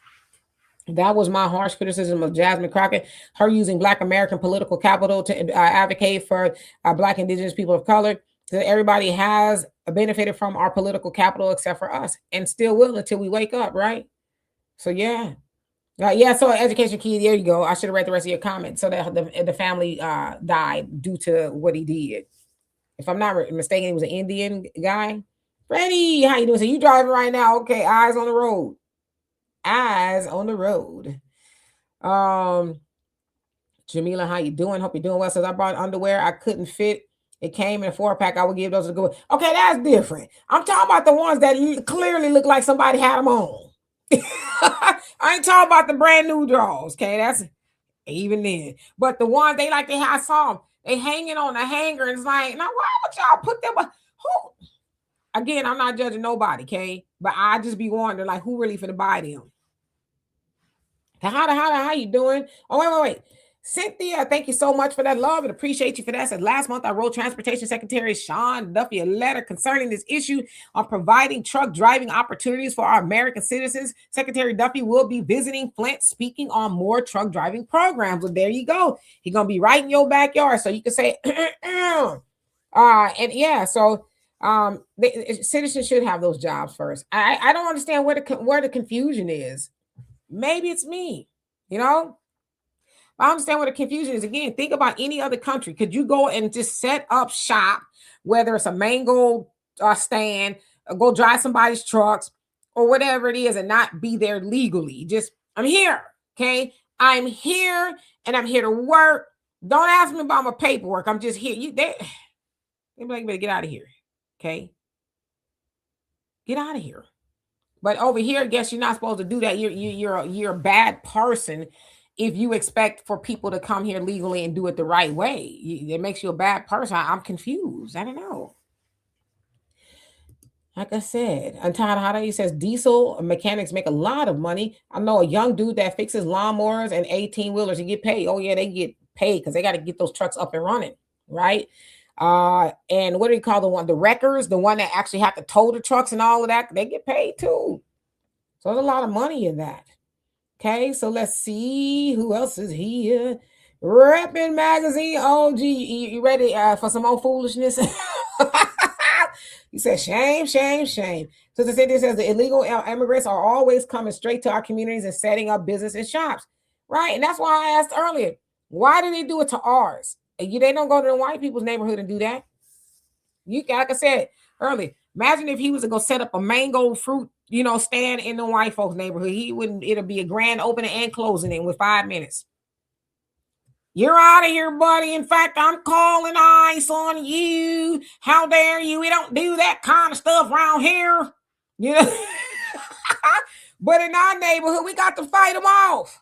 that was my harsh criticism of Jasmine Crockett. Her using Black American political capital to advocate for Black Indigenous people of color. That everybody has benefited from our political capital except for us, and still will until we wake up, right? So yeah. Yeah, so education key, there you go. I should have read the rest of your comment. So that the family died due to what he did. If I'm not mistaken, he was an Indian guy. Freddie, how you doing? So you driving right now? Okay, eyes on the road. Eyes on the road. Jamila, how you doing? Hope you're doing well. Says I brought underwear I couldn't fit. It came in a 4-pack. I would give those a good. Okay, that's different. I'm talking about the ones that clearly look like somebody had them on. I ain't talking about the brand new draws. Okay, that's even then. But the ones they have some, they hanging on the hanger, and it's like, now why would y'all put them? Who? Again, I'm not judging nobody, okay? But I just be wondering, like, who really finna buy them? How you doing? Oh, wait. Cynthia, thank you so much for that love and appreciate you for that. Said last month I wrote Transportation Secretary Sean Duffy a letter concerning this issue on providing truck driving opportunities for our American citizens. Secretary Duffy will be visiting Flint, speaking on more truck driving programs. Well, there you go. He's gonna be right in your backyard, so you can say, and yeah, so citizens should have those jobs first. I don't understand where the confusion is. Maybe it's me, you know. I understand what the confusion is. Again, think about any other country. Could you go and just set up shop, whether it's a mango stand, or go drive somebody's trucks, or whatever it is, and not be there legally? Just, I'm here, okay? I'm here, and I'm here to work. Don't ask me about my paperwork. I'm just here. They be like, better get out of here, okay? Get out of here. But over here, I guess you're not supposed to do that. You're a bad person if you expect for people to come here legally and do it the right way. It makes you a bad person. I'm confused. I don't know. Like I said, Anton Hada says diesel mechanics make a lot of money. I know a young dude that fixes lawnmowers and 18 wheelers. He get paid. Oh yeah, they get paid because they got to get those trucks up and running, right? And what do you call the one? The wreckers, the one that actually have to tow the trucks and all of that. They get paid too. So there's a lot of money in that. Okay, so let's see who else is here. Reppin' Magazine. Oh, gee, you ready for some more foolishness? You said shame, shame, shame. So the city says the illegal immigrants are always coming straight to our communities and setting up business and shops, right? And that's why I asked earlier, why do they do it to ours? They don't go to the white people's neighborhood and do that. You, like I said earlier, imagine if he was to go set up a mango fruit, stand in the white folks' neighborhood. He wouldn't. It'll be a grand opening and closing in with 5 minutes. You're out of here, buddy. In fact, I'm calling ICE on you. How dare you? We don't do that kind of stuff around here. But in our neighborhood, we got to fight them off.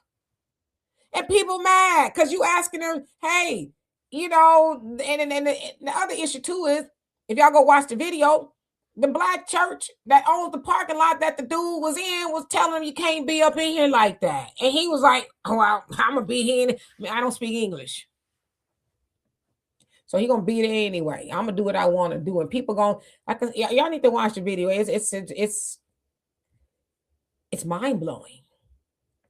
And people mad because you asking them, hey, and the other issue too is, if y'all go watch the video, the black church that owns the parking lot that the dude was in was telling him you can't be up in here like that. And he was like, oh, well, I'm going to be here. I don't speak English. So he going to be there anyway. I'm going to do what I want to do. And people going, y'all need to watch the video. It's mind blowing.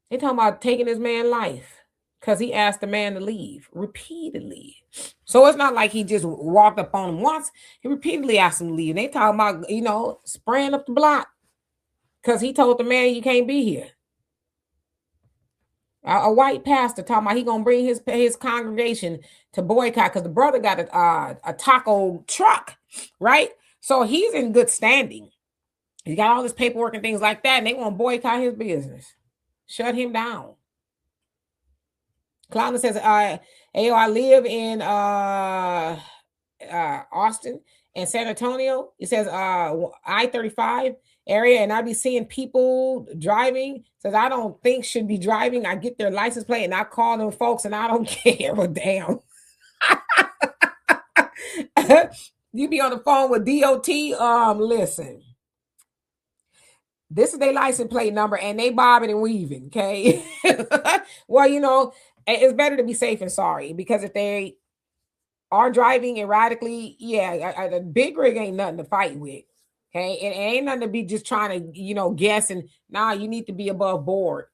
They talking about taking this man's life because he asked the man to leave repeatedly. So it's not like he just walked up on him once. He repeatedly asked him to leave. And they talking about, spraying up the block because he told the man you can't be here. A white pastor talking about he going to bring his congregation to boycott because the brother got a taco truck, right? So he's in good standing. He got all this paperwork and things like that, and they want to boycott his business. Shut him down. Clown says, I live in Austin and San Antonio. It says I-35 area, and I be seeing people driving. Says I don't think should be driving. I get their license plate and I call them folks, and I don't care. But damn, you be on the phone with DOT. Listen. This is their license plate number, and they bobbing and weaving. Okay, well, it's better to be safe and sorry, because if they are driving erratically, the big rig ain't nothing to fight with. Okay, it ain't nothing to be just trying to guess, and you need to be above board.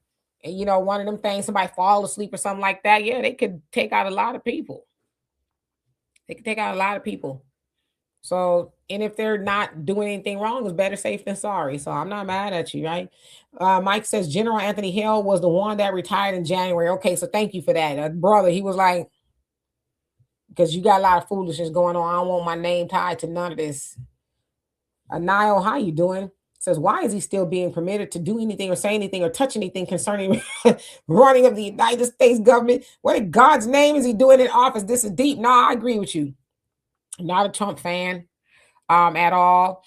And one of them things, somebody fall asleep or something like that, they could take out a lot of people. So, and if they're not doing anything wrong, it's better safe than sorry. So I'm not mad at you, right? Mike says General Anthony Hill was the one that retired in January. Okay, so thank you for that. Brother, he was like, because you got a lot of foolishness going on. I don't want my name tied to none of this. Niall, how you doing? Says, why is he still being permitted to do anything or say anything or touch anything concerning running of the United States government? What in God's name is he doing in office? This is deep. No, I agree with you. I'm not a Trump fan at all.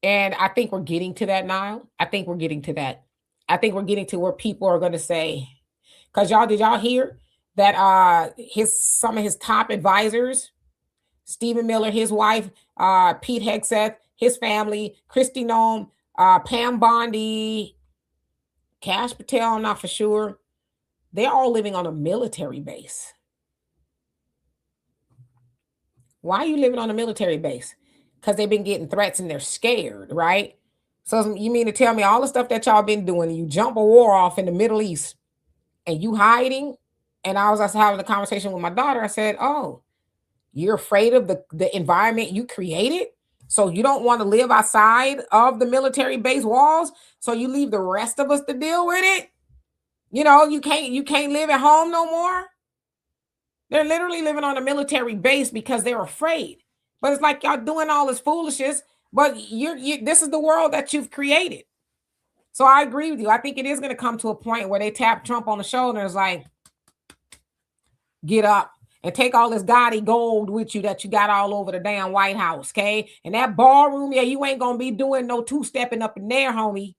And I think we're getting to that now. I think we're getting to that. I think we're getting to where people are going to say, because did y'all hear that some of his top advisors, Stephen Miller, his wife, Pete Hegseth, his family, Kristi Noem, Pam Bondi, Kash Patel, I'm not for sure. They're all living on a military base. Why are you living on a military base? Because they've been getting threats and they're scared, right? So you mean to tell me all the stuff that y'all been doing, you jump a war off in the Middle East and you hiding? And I was having a conversation with my daughter. I said, oh, you're afraid of the environment you created? So you don't want to live outside of the military base walls? So you leave the rest of us to deal with it? You can't live at home no more? They're literally living on a military base because they're afraid. But it's like y'all doing all this foolishness, but this is the world that you've created. So I agree with you. I think it is going to come to a point where they tap Trump on the shoulder and it's like, get up and take all this gaudy gold with you that you got all over the damn White House, okay? And that ballroom, yeah, you ain't going to be doing no two-stepping up in there, homie.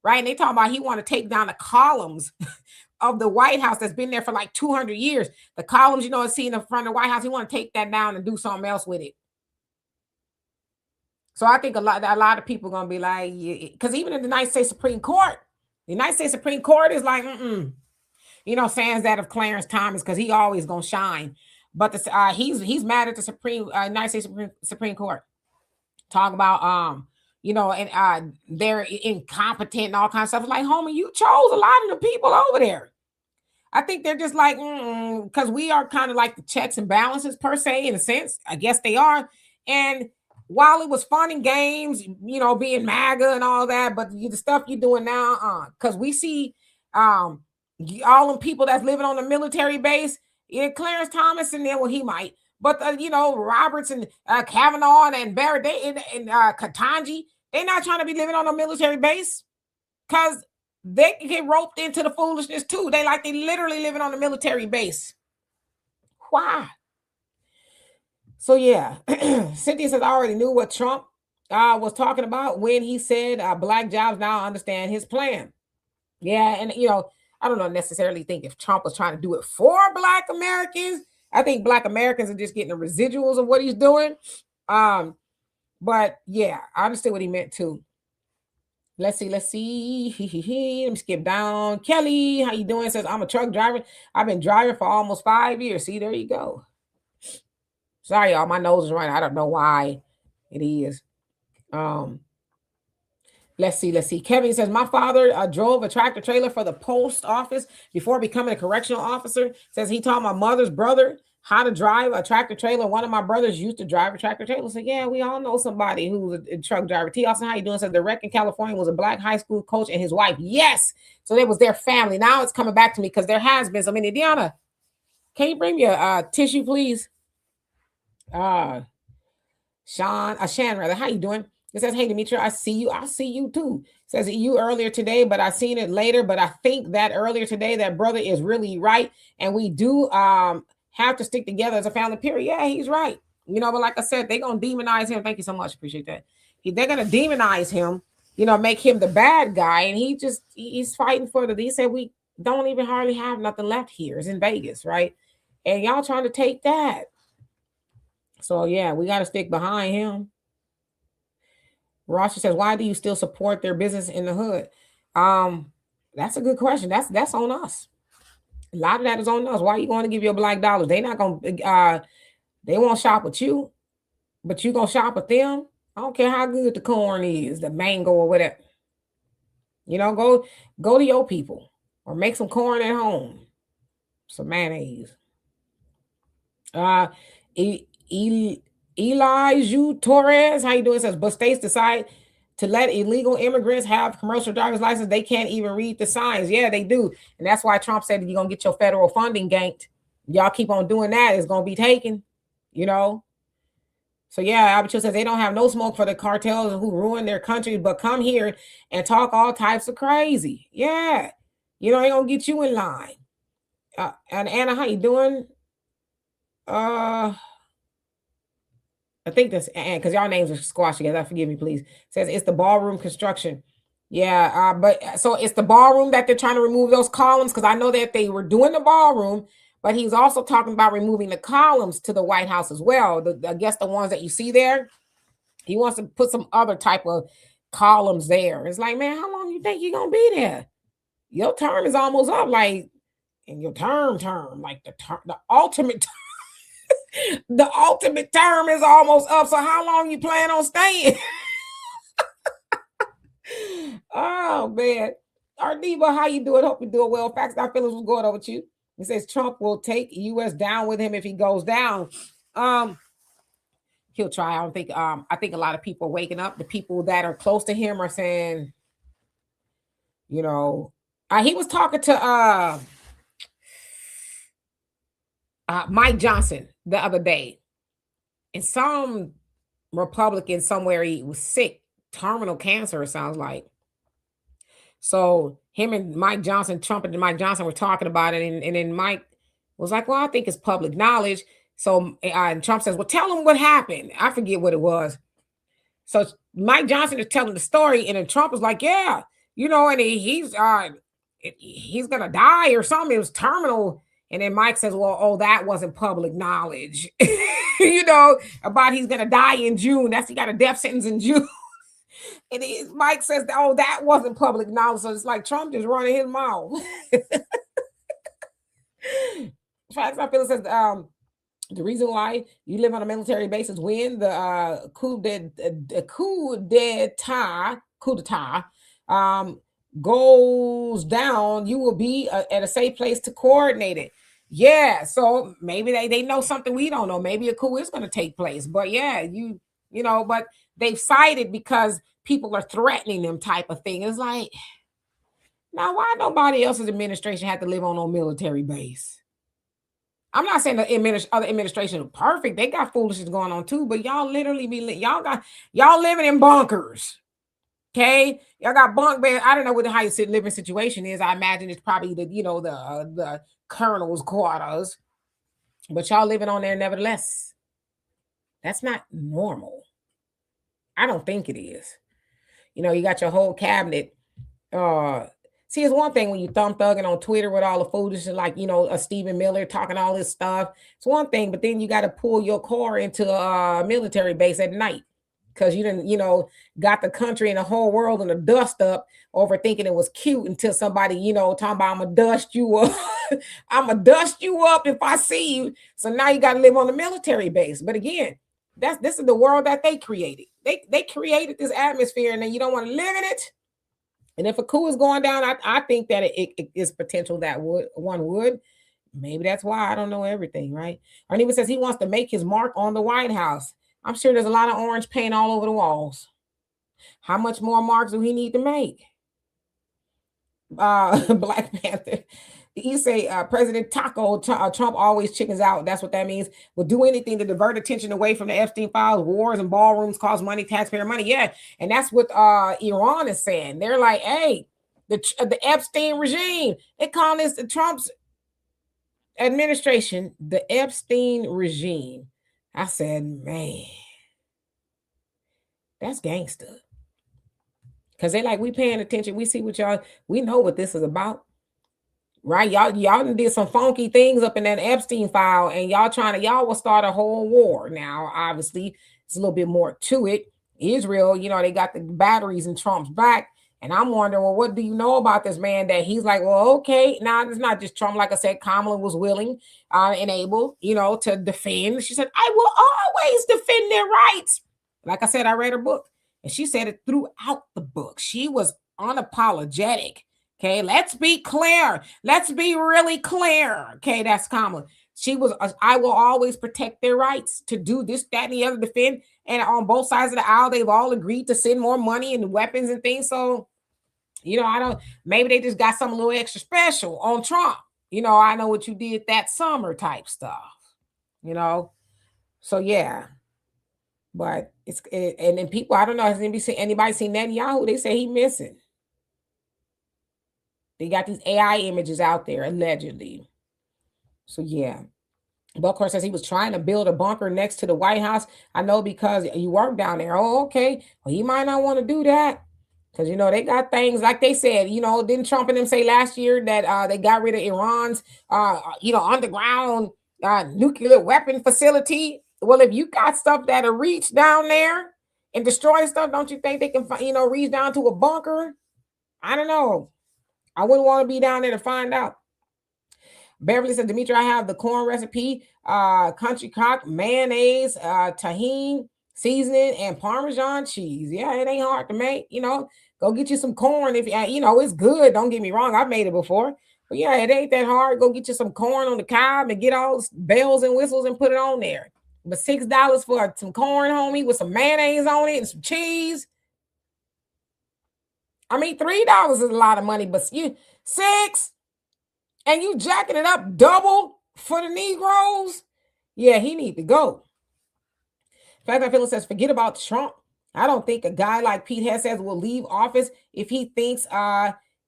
Right? And they talking about he want to take down the columns of the White House that's been there for like 200 years. The columns, see in the front of the White House, he want to take that down and do something else with it. So I think a lot of people are going to be like, because even in the United States Supreme Court, the United States Supreme Court is like, saying that of Clarence Thomas because he always going to shine. But he's mad at the United States Supreme Court. Talk about, and they're incompetent and all kinds of stuff. Like, homie, you chose a lot of the people over there. I think they're just like, because we are kind of like the checks and balances per se, in a sense. I guess they are. And while it was fun and games, being MAGA and all that, but the stuff you're doing now, because we see all them people that's living on the military base, Clarence Thomas and then, well, he might. But, Roberts and Kavanaugh and Barrett, and Katanji, they're not trying to be living on a military base because they can get roped into the foolishness too. They literally living on a military base. Why? So, yeah, Cynthia says, I already knew what Trump was talking about when he said black jobs. Now I understand his plan. Yeah, and, I don't necessarily think if Trump was trying to do it for black Americans. I think black Americans are just getting the residuals of what he's doing. But yeah, I understood what he meant too. Let's see. Let me skip down. Kelly, how you doing? Says, I'm a truck driver. I've been driving for almost 5 years. See, there you go. Sorry, y'all. My nose is running. I don't know why it is. Let's see. Kevin says, my father drove a tractor trailer for the post office before becoming a correctional officer. Says he taught my mother's brother how to drive a tractor trailer. One of my brothers used to drive a tractor trailer. So yeah, we all know somebody who's a truck driver. T. Austin, how you doing? Says the wreck in California was a black high school coach and his wife. Yes. So it was their family. Now it's coming back to me because there has been so many. Deanna, can you bring me a tissue, please? Shan, rather. How you doing? It says, hey, Demetria, I see you. I see you too. It says you earlier today, but I seen it later. But I think that earlier today, that brother is really right. And we do have to stick together as a family, period. Yeah, he's right. But like I said, they're going to demonize him. Thank you so much. Appreciate that. They're going to demonize him, make him the bad guy. And he's fighting for he said, we don't even hardly have nothing left here. It's in Vegas, right? And y'all trying to take that. So yeah, we got to stick behind him. Roger says, why do you still support their business in the hood? That's a good question. That's on us. A lot of that is on us. Why are you going to give your black dollars? They not going to, they won't shop with you, but you going to shop with them. I don't care how good the corn is, the mango or whatever. Go to your people or make some corn at home. Some mayonnaise. Elijah Torres, how you doing? Says, but states decide to let illegal immigrants have commercial driver's license. They can't even read the signs. Yeah, they do. And that's why Trump said you're going to get your federal funding ganked. Y'all keep on doing that. It's going to be taken, So yeah, Alberto says they don't have no smoke for the cartels who ruin their country, but come here and talk all types of crazy. Yeah. They going to get you in line. And Anna, how you doing? I think that's because y'all names are squashed together. Forgive me, please. It says it's the ballroom construction. Yeah, but so it's the ballroom that they're trying to remove those columns because I know that they were doing the ballroom, but he's also talking about removing the columns to the White House as well. I guess the ones that you see there, he wants to put some other type of columns there. It's like, man, how long you think you're gonna be there? Your term is almost up, like in your term, like the ultimate term. The ultimate term is almost up. So how long you plan on staying? Oh man. Ardiva, how you doing? Hope you're doing well. Facts, our feelings was going over with you. He says Trump will take US down with him if he goes down. He'll try. I think a lot of people are waking up. The people that are close to him are saying, he was talking to Mike Johnson the other day, and some Republican somewhere he was sick, terminal cancer. It sounds like. So him and Mike Johnson, Trump and Mike Johnson were talking about it, and then Mike was like, "Well, I think it's public knowledge." So and Trump says, "Well, tell him what happened." I forget what it was. So Mike Johnson is telling the story, and then Trump was like, "Yeah, and he's gonna die or something. It was terminal." And then Mike says, "Well, oh, that wasn't public knowledge, about he's gonna die in June. That's he got a death sentence in June." And Mike says, "Oh, that wasn't public knowledge." So it's like Trump just running his mouth. Facts I feel says the reason why you live on a military base is when the coup d'etat goes down, you will be at a safe place to coordinate it. Yeah, so maybe they know something we don't know. Maybe a coup is going to take place. But yeah, but they've cited because people are threatening them type of thing. It's like, now why nobody else's administration had to live on a military base? I'm not saying the other administration is perfect. They got foolishness going on too, but y'all literally y'all living in bunkers. Okay, y'all got bunk beds. I don't know what the highest living situation is. I imagine it's probably the colonel's quarters, but y'all living on there nevertheless. That's not normal. I don't think it is. You got your whole cabinet. See, it's one thing when you thumb thugging on Twitter with all the foolishness, like a Stephen Miller talking all this stuff. It's one thing, but then you got to pull your car into a military base at night because you didn't, got the country and the whole world in the dust up over thinking it was cute until somebody, talking about I'm gonna dust you up. I'm gonna dust you up if I see you. So now you got to live on the military base. But again, this is the world that they created. They created this atmosphere, and then you don't want to live in it. And if a coup is going down, I think that it is potential that one would. Maybe that's why I don't know everything, right? Arneva says he wants to make his mark on the White House. I'm sure there's a lot of orange paint all over the walls. How much more marks do he need to make? Black Panther. You say President Trump always chickens out. That's what that means. Will do anything to divert attention away from the Epstein files. Wars and ballrooms cost money, taxpayer money. Yeah, and that's what Iran is saying. They're like, hey, the Epstein regime. They call this the Trump's administration, the Epstein regime. I said, man, that's gangster. Because they like, we paying attention. We see what y'all, we know what this is about. Right, y'all did some funky things up in that Epstein file, and y'all will start a whole war. Now, obviously, it's a little bit more to it. Israel, they got the batteries in Trump's back, and I'm wondering, well, what do you know about this man that he's like, well, okay, now it's not just Trump. Like I said, Kamala was willing and able, to defend. She said, I will always defend their rights. Like I said, I read her book, and she said it throughout the book. She was unapologetic. Okay, let's be clear. Let's be really clear. Okay, that's Kamala. She was, I will always protect their rights to do this, that, and the other, defend. And on both sides of the aisle, they've all agreed to send more money and weapons and things. So, maybe they just got something a little extra special on Trump. I know what you did that summer type stuff, So, yeah. But and then people, I don't know, has anybody seen Netanyahu? They say he missing. They got these AI images out there, allegedly. So, yeah. Buckhorn says he was trying to build a bunker next to the White House. I know because you work down there. Oh, okay. Well, he might not want to do that. Because, they got things, like they said, didn't Trump and them say last year that they got rid of Iran's, underground nuclear weapon facility? Well, if you got stuff that'll reach down there and destroy stuff, don't you think they can, reach down to a bunker? I don't know. I wouldn't want to be down there to find out. Beverly said, Demetri, I have the corn recipe, country cock, mayonnaise, tahini, seasoning, and Parmesan cheese. Yeah, it ain't hard to make. Go get you some corn. If it's good. Don't get me wrong. I've made it before. But yeah, it ain't that hard. Go get you some corn on the cob and get all bells and whistles and put it on there. But $6 for some corn, homie, with some mayonnaise on it and some cheese. I mean, $3 is a lot of money, but $6, and you jacking it up double for the Negroes. Yeah, he need to go. Fact Phillips says, forget about Trump. I don't think a guy like Pete Hegseth will leave office if he thinks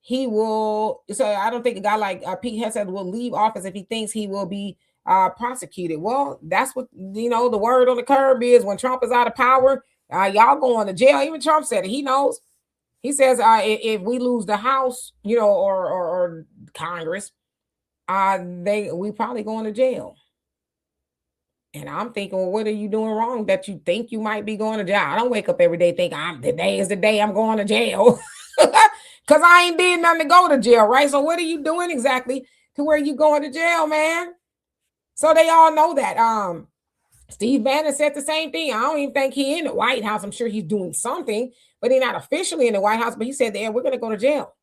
he will. So I don't think a guy like Pete Hegseth will leave office if he thinks he will be prosecuted. Well, that's what the word on the curb is. When Trump is out of power, y'all going to jail. Even Trump said it. He knows. He says if we lose the House, or Congress, we probably going to jail. And I'm thinking, well, what are you doing wrong that you think you might be going to jail? I don't wake up every day thinking today is the day I'm going to jail. Because I ain't did nothing to go to jail, right? So what are you doing exactly to where you going to jail, man? So they all know that. Steve Bannon said the same thing. I don't even think he in the White House. I'm sure he's doing something, but he's not officially in the White House. But he said, we're going to go to jail.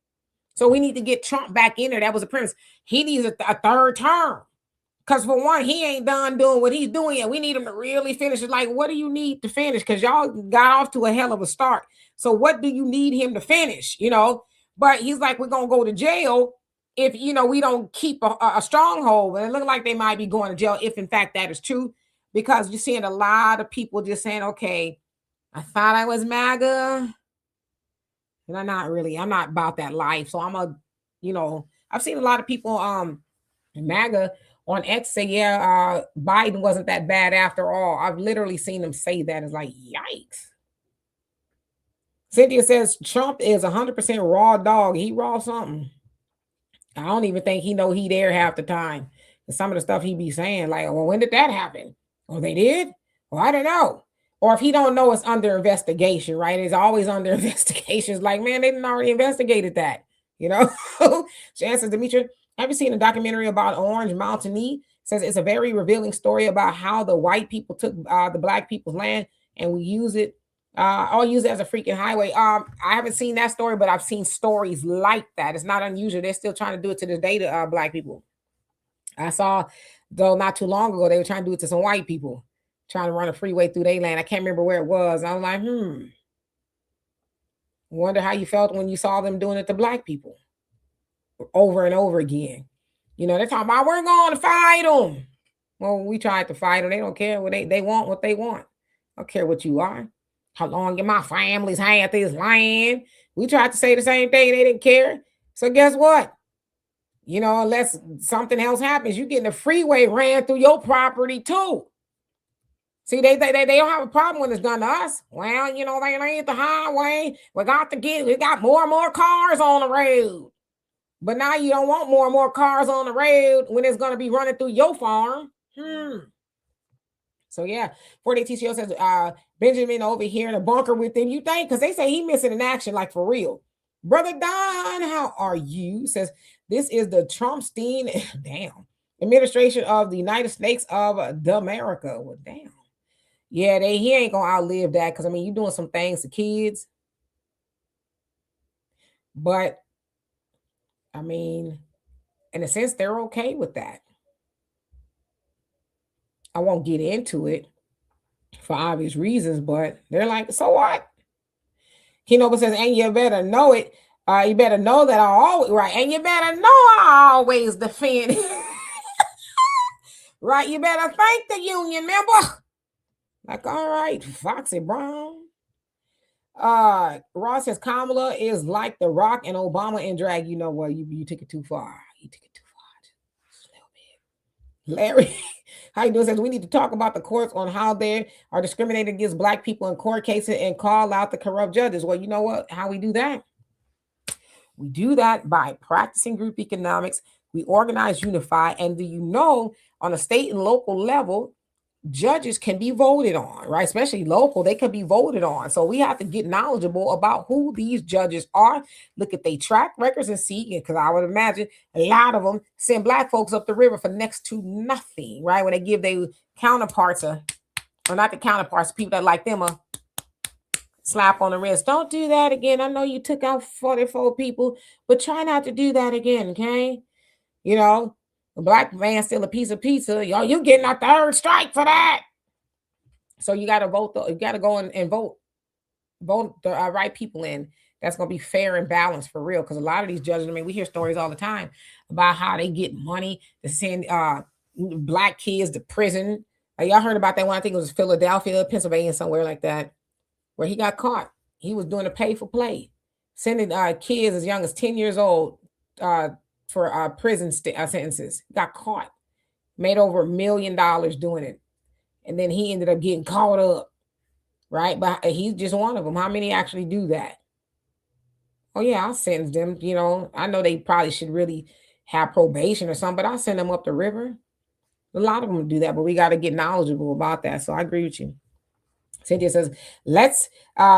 So we need to get Trump back in there. That was the premise. He needs a third term. Because for one, he ain't done doing what he's doing yet. We need him to really finish it. Like, what do you need to finish? Because y'all got off to a hell of a start. So what do you need him to finish? But he's like, we're going to go to jail if, we don't keep a stronghold. And it looks like they might be going to jail if, in fact, that is true. Because you're seeing a lot of people just saying, okay, I thought I was MAGA. And I'm not really. I'm not about that life. So I've seen a lot of people MAGA on X say, Biden wasn't that bad after all. I've literally seen them say that. It's like, yikes. Cynthia says Trump is 100% raw dog. He raw something. I don't even think he know he there half the time. And some of the stuff he be saying, like, well, when did that happen? Oh, they did? Well, I don't know. Or if he don't know, it's under investigation, right? It's always under investigation. It's like, man, they didn't already investigated that, She answers, Demetria, have you seen a documentary about Orange Mountainy? Says it's a very revealing story about how the white people took the black people's land and we use it. I'll use it as a freaking highway. I haven't seen that story, but I've seen stories like that. It's not unusual. They're still trying to do it to this day to black people. I saw, though, not too long ago, they were trying to do it to some white people, trying to run a freeway through their land. I can't remember where it was. I was like, wonder how you felt when you saw them doing it to black people over and over again. They're talking about, we're going to fight them. Well, we tried to fight them. They don't care. They want what they want. I don't care what you are. How long my family's had this land. We tried to say the same thing. They didn't care. So guess what? Unless something else happens, you getting a freeway ran through your property too. See, they don't have a problem when it's done to us. Well, they ain't the highway. We got more and more cars on the road. But now you don't want more and more cars on the road when it's going to be running through your farm. So yeah, 48 TCO says, Benjamin over here in a bunker with him. You think? Because they say he missing in action, like for real. Brother Don, how are you? Says, this is the Trumpstein, administration of the United States of the America. Well, damn. Yeah, he ain't going to outlive that because, you're doing some things to kids. But, in a sense, they're okay with that. I won't get into it for obvious reasons, but they're like, so what? Kinoba says, and you better know it. You better know that I always, right? And you better know I always defend. Right? You better thank the union member. Like, all right, Foxy Brown. Ross says Kamala is like The Rock and Obama in drag. You know what? You took it too far. You took it too far. Just a little bit. Larry, how you doing? Says we need to talk about the courts on how they are discriminating against black people in court cases and call out the corrupt judges. Well, you know what? How we do that? We do that by practicing group economics. We organize, unify, and on a state and local level, judges can be voted on, right? Especially local, they can be voted on. So we have to get knowledgeable about who these judges are, look at their track records and see, because I would imagine a lot of them send black folks up the river for next to nothing, right? When they give their counterparts or not the counterparts, people that like them a slap on the wrist. Don't do that again. I know you took out 44 people, but try not to do that again, okay? A black man steal a piece of pizza. Yo, you getting a third strike for that. So you got to vote. You got to go and vote the right people in. That's going to be fair and balanced for real. Because a lot of these judges, we hear stories all the time about how they get money to send black kids to prison. Y'all heard about that one? I think it was Philadelphia, Pennsylvania, somewhere like that, where he got caught. He was doing a pay for play, sending kids as young as 10 years old uh, for prison sentences. Got caught, made over $1 million doing it, and then he ended up getting caught up. Right, but he's just one of them. How many actually do that? Oh yeah, I'll sentence them. I know they probably should really have probation or something, but I'll send them up the river. A lot of them do that, but we got to get knowledgeable about that. So I agree with you. Cynthia says, let's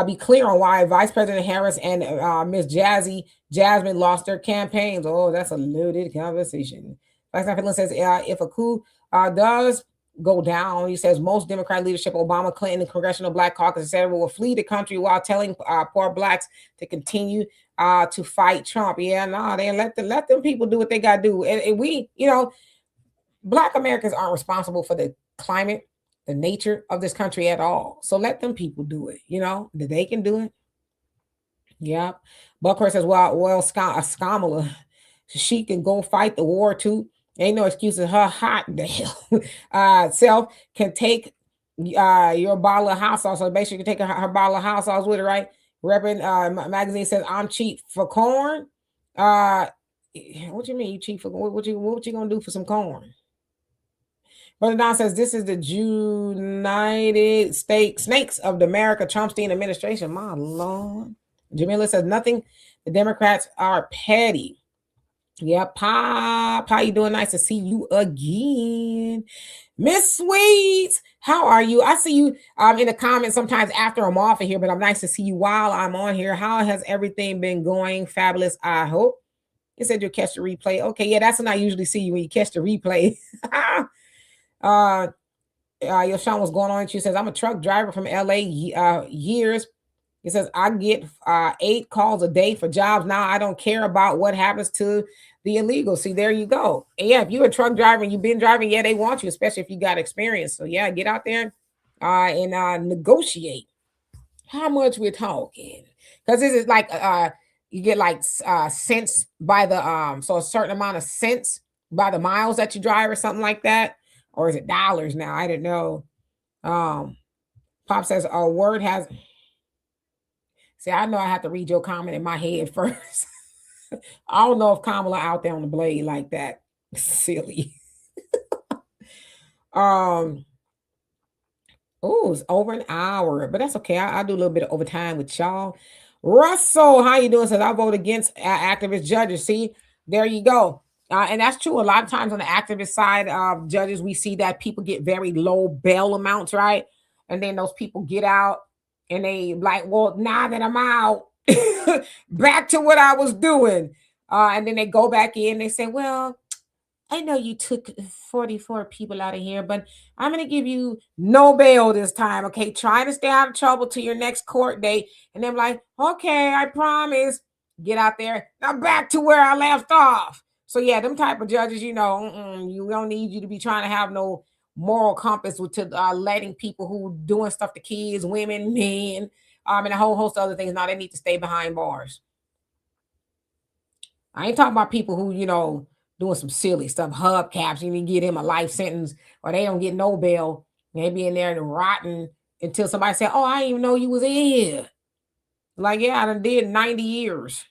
be clear on why Vice President Harris and Miss Jasmine lost their campaigns. Oh, that's a loaded conversation. Vice President says, if a coup does go down, he says most Democrat leadership, Obama, Clinton, and Congressional Black Caucus, etc., will flee the country while telling poor blacks to continue to fight Trump. Yeah, no, they let them people do what they got to do. And we, Black Americans aren't responsible for the climate, the nature of this country at all. So let them people do it. That they can do it. Yeah. Buckhurst says, well, Skamala, she can go fight the war too. Ain't no excuses. Her hot damn self can take your bottle of hot sauce. So basically, you can take her bottle of hot sauce with her, right? Reverend magazine says, I'm cheap for corn. What you mean you cheap for corn? What you gonna do for some corn? Brother Don says, this is the United States Snakes of the America Trumpstein administration. My Lord. Jamila says, nothing. The Democrats are petty. Yeah, Pop, how you doing? Nice to see you again. Miss Sweets, how are you? I see you in the comments sometimes after I'm off of here, but I'm nice to see you while I'm on here. How has everything been going? Fabulous, I hope. You said you'll catch the replay. Okay, yeah, that's when I usually see you, when you catch the replay. Your Sean was going on. She says, I'm a truck driver from LA years. He says, I get 8 calls a day for jobs. Now I don't care about what happens to the illegal. See, there you go. And yeah, if you're a truck driver and you've been driving, yeah, they want you, especially if you got experience. So yeah, get out there and negotiate. How much we're talking? Because this is like you get like cents by the so a certain amount of cents by the miles that you drive or something like that. Or is it dollars now? I don't know. Pop says a word has. See, I know I have to read your comment in my head first. I don't know if Kamala out there on the blade like that. Silly. Oh, it's over an hour, but that's okay. I'll do a little bit of overtime with y'all. Russell, how you doing? Says I vote against activist judges. See, there you go. And that's true. A lot of times on the activist side of judges, we see that people get very low bail amounts, right? And then those people get out and they like, well, now that I'm out, back to what I was doing. And then they go back in, they say, well, I know you took 44 people out of here, but I'm going to give you no bail this time. Okay. Try to stay out of trouble till your next court date. And they're like, okay, I promise. Get out there. Now back to where I left off. So yeah, them type of judges, you don't need you to be trying to have no moral compass with letting people who doing stuff to kids, women, men, and a whole host of other things. Now they need to stay behind bars. I ain't talking about people who, doing some silly stuff, hubcaps, you need to get him a life sentence, or they don't get no bail. They be in there and rotting until somebody say, oh, I didn't even know you was in here. Like, yeah, I done did 90 years.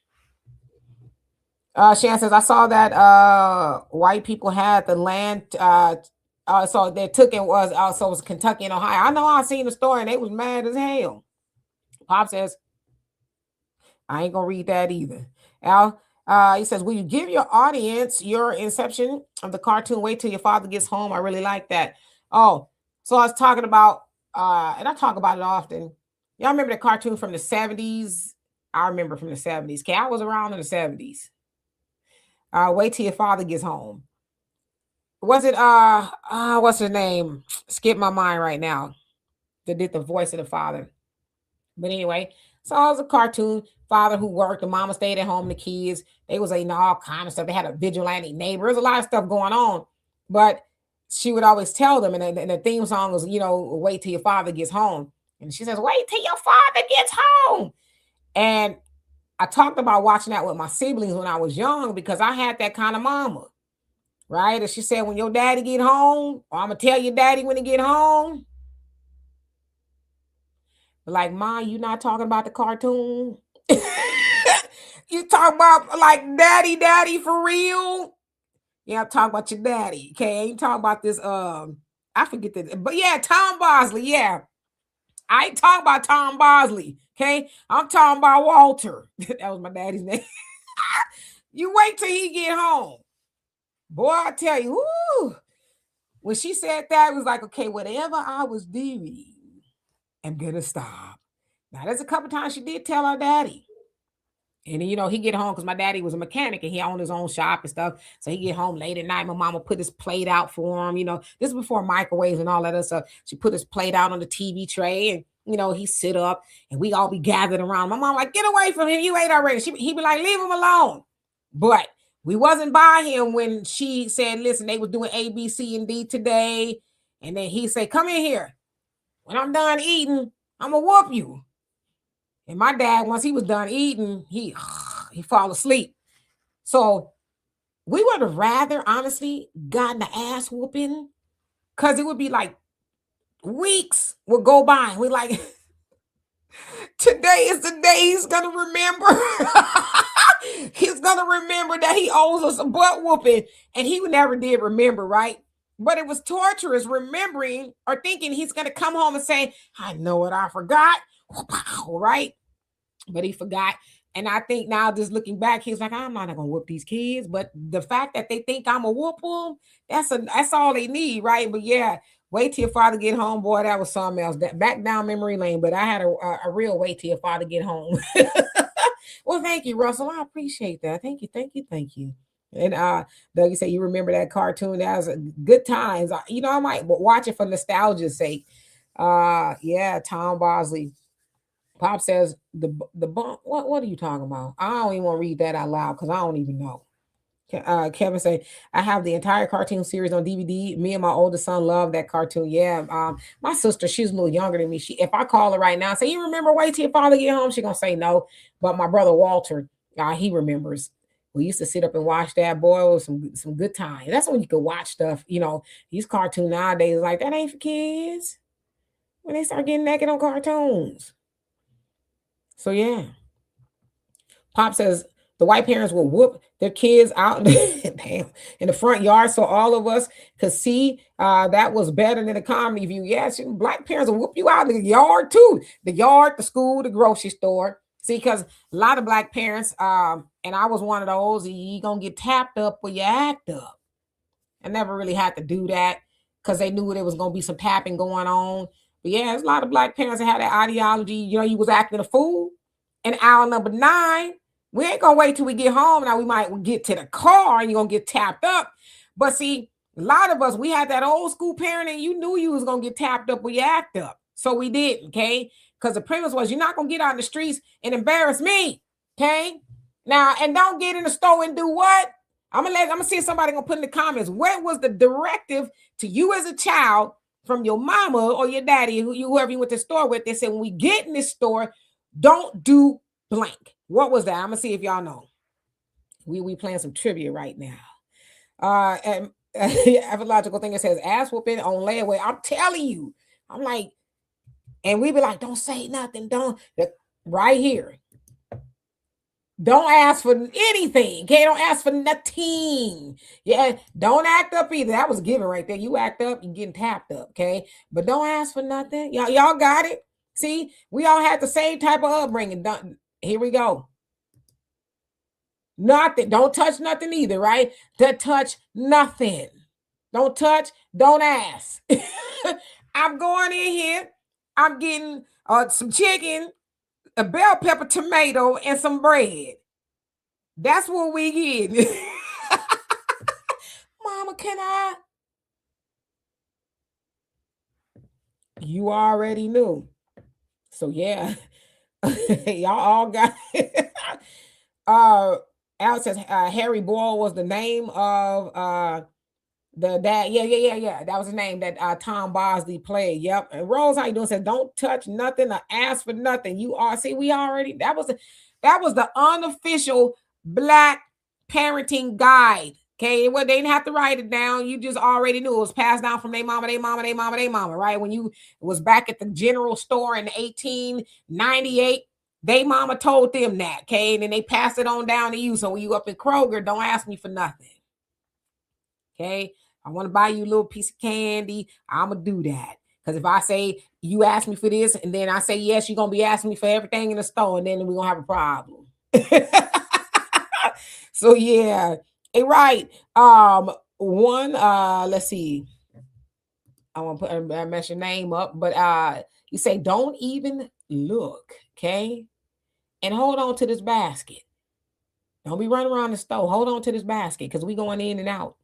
Shan says, I saw that white people had the land, so they took it was also was Kentucky and Ohio. I know I seen the story and they was mad as hell. Pop says, I ain't gonna read that either. Al, he says, will you give your audience your inception of the cartoon? Wait till your father gets home. I really like that. Oh, so I was talking about, and I talk about it often. Y'all remember the cartoon from the 70s? I remember from the 70s. Okay, I was around in the 70s. Wait till your father gets home. Was it what's her name? Skip my mind right now. That did the voice of the father. But anyway, so it was a cartoon. Father who worked, the mama stayed at home, the kids, they was eating all kind of stuff. They had a vigilante neighbor. There's a lot of stuff going on. But she would always tell them, and the theme song was, wait till your father gets home. And she says, wait till your father gets home. And I talked about watching that with my siblings when I was young because I had that kind of mama. right? And she said, when your daddy get home, or I'm gonna tell your daddy when he get home. Like, Ma, you not talking about the cartoon? You talk about like daddy for real? Yeah, I'm talking about your daddy. Okay, I ain't talking about this. I forget that, but yeah, Tom Bosley. Yeah, I ain't talking about Tom Bosley. Okay, I'm talking about Walter. That was my daddy's name. You wait till he get home, boy. I tell you, whoo, when she said that, it was like, okay, whatever I was doing, I'm gonna stop. Now, there's a couple times she did tell her daddy. And then, he get home because my daddy was a mechanic and he owned his own shop and stuff. So he get home late at night. My mama put his plate out for him. This is before microwaves and all that other stuff. She put his plate out on the TV tray and he sit up and we all be gathered around. My mom like, get away from him. You ate already. He be like, leave him alone. But we wasn't by him when she said, listen, they was doing A, B, C, and D today. And then he said, come in here. When I'm done eating, I'm going to whoop you. And my dad, once he was done eating, he fall asleep. So we would have rather, honestly, gotten the ass whooping, because it would be like weeks would go by. And we're like, today is the day he's going to remember. He's going to remember that he owes us a butt whooping. And he never did remember, right? But it was torturous remembering or thinking he's going to come home and say, I know what I forgot. Right? But he forgot. And I think now, just looking back, he's like, I'm not gonna whoop these kids. But the fact that they think I'm a whoop them, that's all they need, right? But yeah, wait till your father get home, boy. That was something else. That back down memory lane. But I had a real wait till your father get home. Well, thank you, Russell. I appreciate that. Thank you, thank you, thank you. And Doug, you say you remember that cartoon? That was good times. I might watch it for nostalgia's sake. Yeah, Tom Bosley. Pop says the bump. What are you talking about? I don't even want to read that out loud because I don't even know. Kevin say, I have the entire cartoon series on DVD. Me and my oldest son love that cartoon. Yeah. My sister, she's a little younger than me. If I call her right now and say, you remember wait till your father get home, she gonna say no. But my brother Walter, he remembers. We used to sit up and watch that. Boy, it was some good times. That's when you could watch stuff. These cartoons nowadays, like, that ain't for kids. When they start getting naked on cartoons. So yeah. Pop says the white parents will whoop their kids out damn, in the front yard so all of us could see. That was better than a comedy view. Yes, black parents will whoop you out in the yard too. The yard, the school, the grocery store. See, because a lot of black parents, and I was one of those, you gonna get tapped up or you act up. I never really had to do that because they knew there was gonna be some tapping going on. But yeah, there's a lot of black parents that had that ideology. You was acting a fool. And hour number 9, we ain't gonna wait till we get home. Now we might get to the car and you're gonna get tapped up. But see, a lot of us, we had that old school parent and you knew you was gonna get tapped up when you act up. So we didn't, okay? Because the premise was you're not gonna get out in the streets and embarrass me. Okay. Now, and don't get in the store and do what? I'm gonna see if somebody gonna put in the comments. What was the directive to you as a child from your mama or your daddy, whoever you went to the store with? They said, when we get in this store, don't do blank. What was that? I'm gonna see if y'all know. We playing some trivia right now. And Astrological thing that says ass whooping on layaway. I'm telling you, I'm like, and we be like, don't say nothing, don't right here. Don't ask for anything. Okay, don't ask for nothing. Yeah, don't act up either. That was given right there. You act up, you getting tapped up. Okay, but don't ask for nothing. Y'all got it. See, we all had the same type of upbringing. Here we go. Nothing. Don't touch nothing either, right? To touch nothing. Don't touch. Don't ask. I'm going in here. I'm getting some chicken, a bell pepper, tomato, and some bread. That's what we get. Mama, can I? You already knew. So yeah, y'all all got it. Alex says Harry Boyle was the name of the dad. Yeah. That was the name that Tom Bosley played. Yep. And Rose, how you doing? Says don't touch nothing or ask for nothing. We already that was the unofficial Black parenting guide. Okay, well, they didn't have to write it down. You just already knew it was passed down from their mama, their mama, their mama, their mama, right? When you was back at the general store in 1898, they mama told them that, okay? And then they passed it on down to you. So when you up in Kroger, don't ask me for nothing. Okay. I want to buy you a little piece of candy. I'm going to do that. Because if I say, you ask me for this, and then I say, yes, you're going to be asking me for everything in the store, and then we're going to have a problem. So, yeah. Hey, right. Let's see. I want to mess your name up, but you say, don't even look. Okay. And hold on to this basket. Don't be running around the store. Hold on to this basket because we going in and out.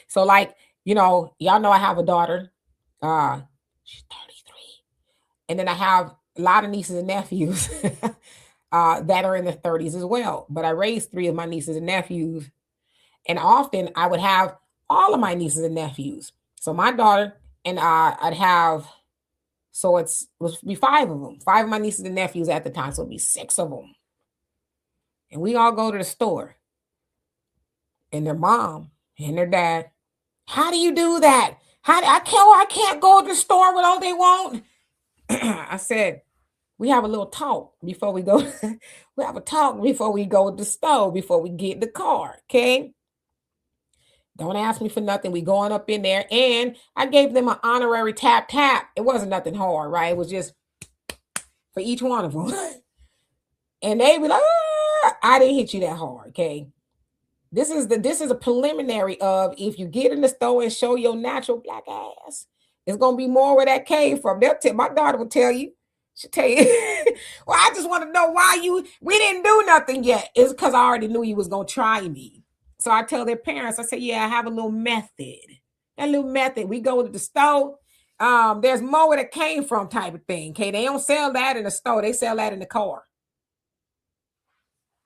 So, like, y'all know I have a daughter. She's 33. And then I have a lot of nieces and nephews that are in their 30s as well. But I raised 3 of my nieces and nephews. And often I would have all of my nieces and nephews. So my daughter and I'd have, so it was be 5 of them, 5 of my nieces and nephews at the time. So it'd be 6 of them. And we all go to the store. And their mom and their dad, how do you do that? I can't go to the store with all they want. I said, we have a little talk before we go. We have a talk before we go to the store, before we get in the car. Okay. Don't ask me for nothing. We going up in there. And I gave them an honorary tap. It wasn't nothing hard, right? It was just for each one of them. And they be like, I didn't hit you that hard. Okay. This is a preliminary of if you get in the store and show your natural black ass, it's gonna be more where that came from. My daughter will tell you. She'll tell you. Well, I just want to know why we didn't do nothing yet. It's because I already knew you was gonna try me. So I tell their parents, I say, yeah, I have a little method. That little method. We go to the store. There's more where that came from type of thing. Okay, they don't sell that in the store. They sell that in the car.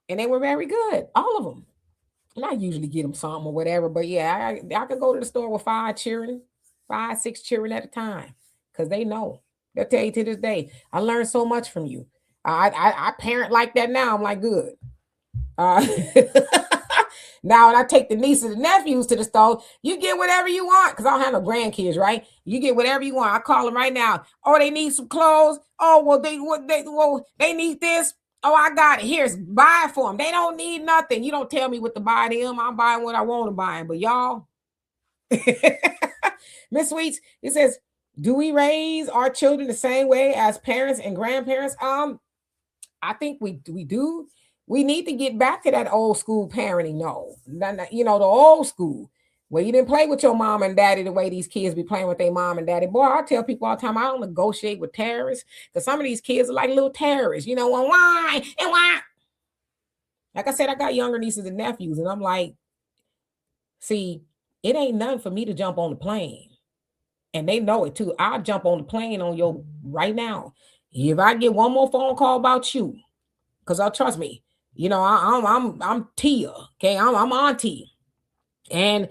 And they were very good, all of them. And I usually get them something or whatever. But yeah, I could go to the store with 5 children, 5, 6 children at a time. Because they know. They'll tell you to this day, I learned so much from you. I parent like that now. I'm like, good. Now, when I take the nieces and nephews to the store, you get whatever you want. Because I don't have no grandkids, right? You get whatever you want. I call them right now. Oh, they need some clothes. Oh, they need this. Oh, I got it. Here's buy it for them. They don't need nothing. You don't tell me what to buy them. I'm buying what I want to buy them. But y'all, Miss Sweets, it says, do we raise our children the same way as parents and grandparents? I think we do. We need to get back to that old school parenting. No, the old school where you didn't play with your mom and daddy the way these kids be playing with their mom and daddy. Boy, I tell people all the time, I don't negotiate with terrorists because some of these kids are like little terrorists. Why and why? Like I said, I got younger nieces and nephews, and I'm like, see, it ain't nothing for me to jump on the plane. And they know it too. I'll jump on the plane on your right now. If I get one more phone call about you, because trust me, I'm Tia. Okay, I'm auntie, and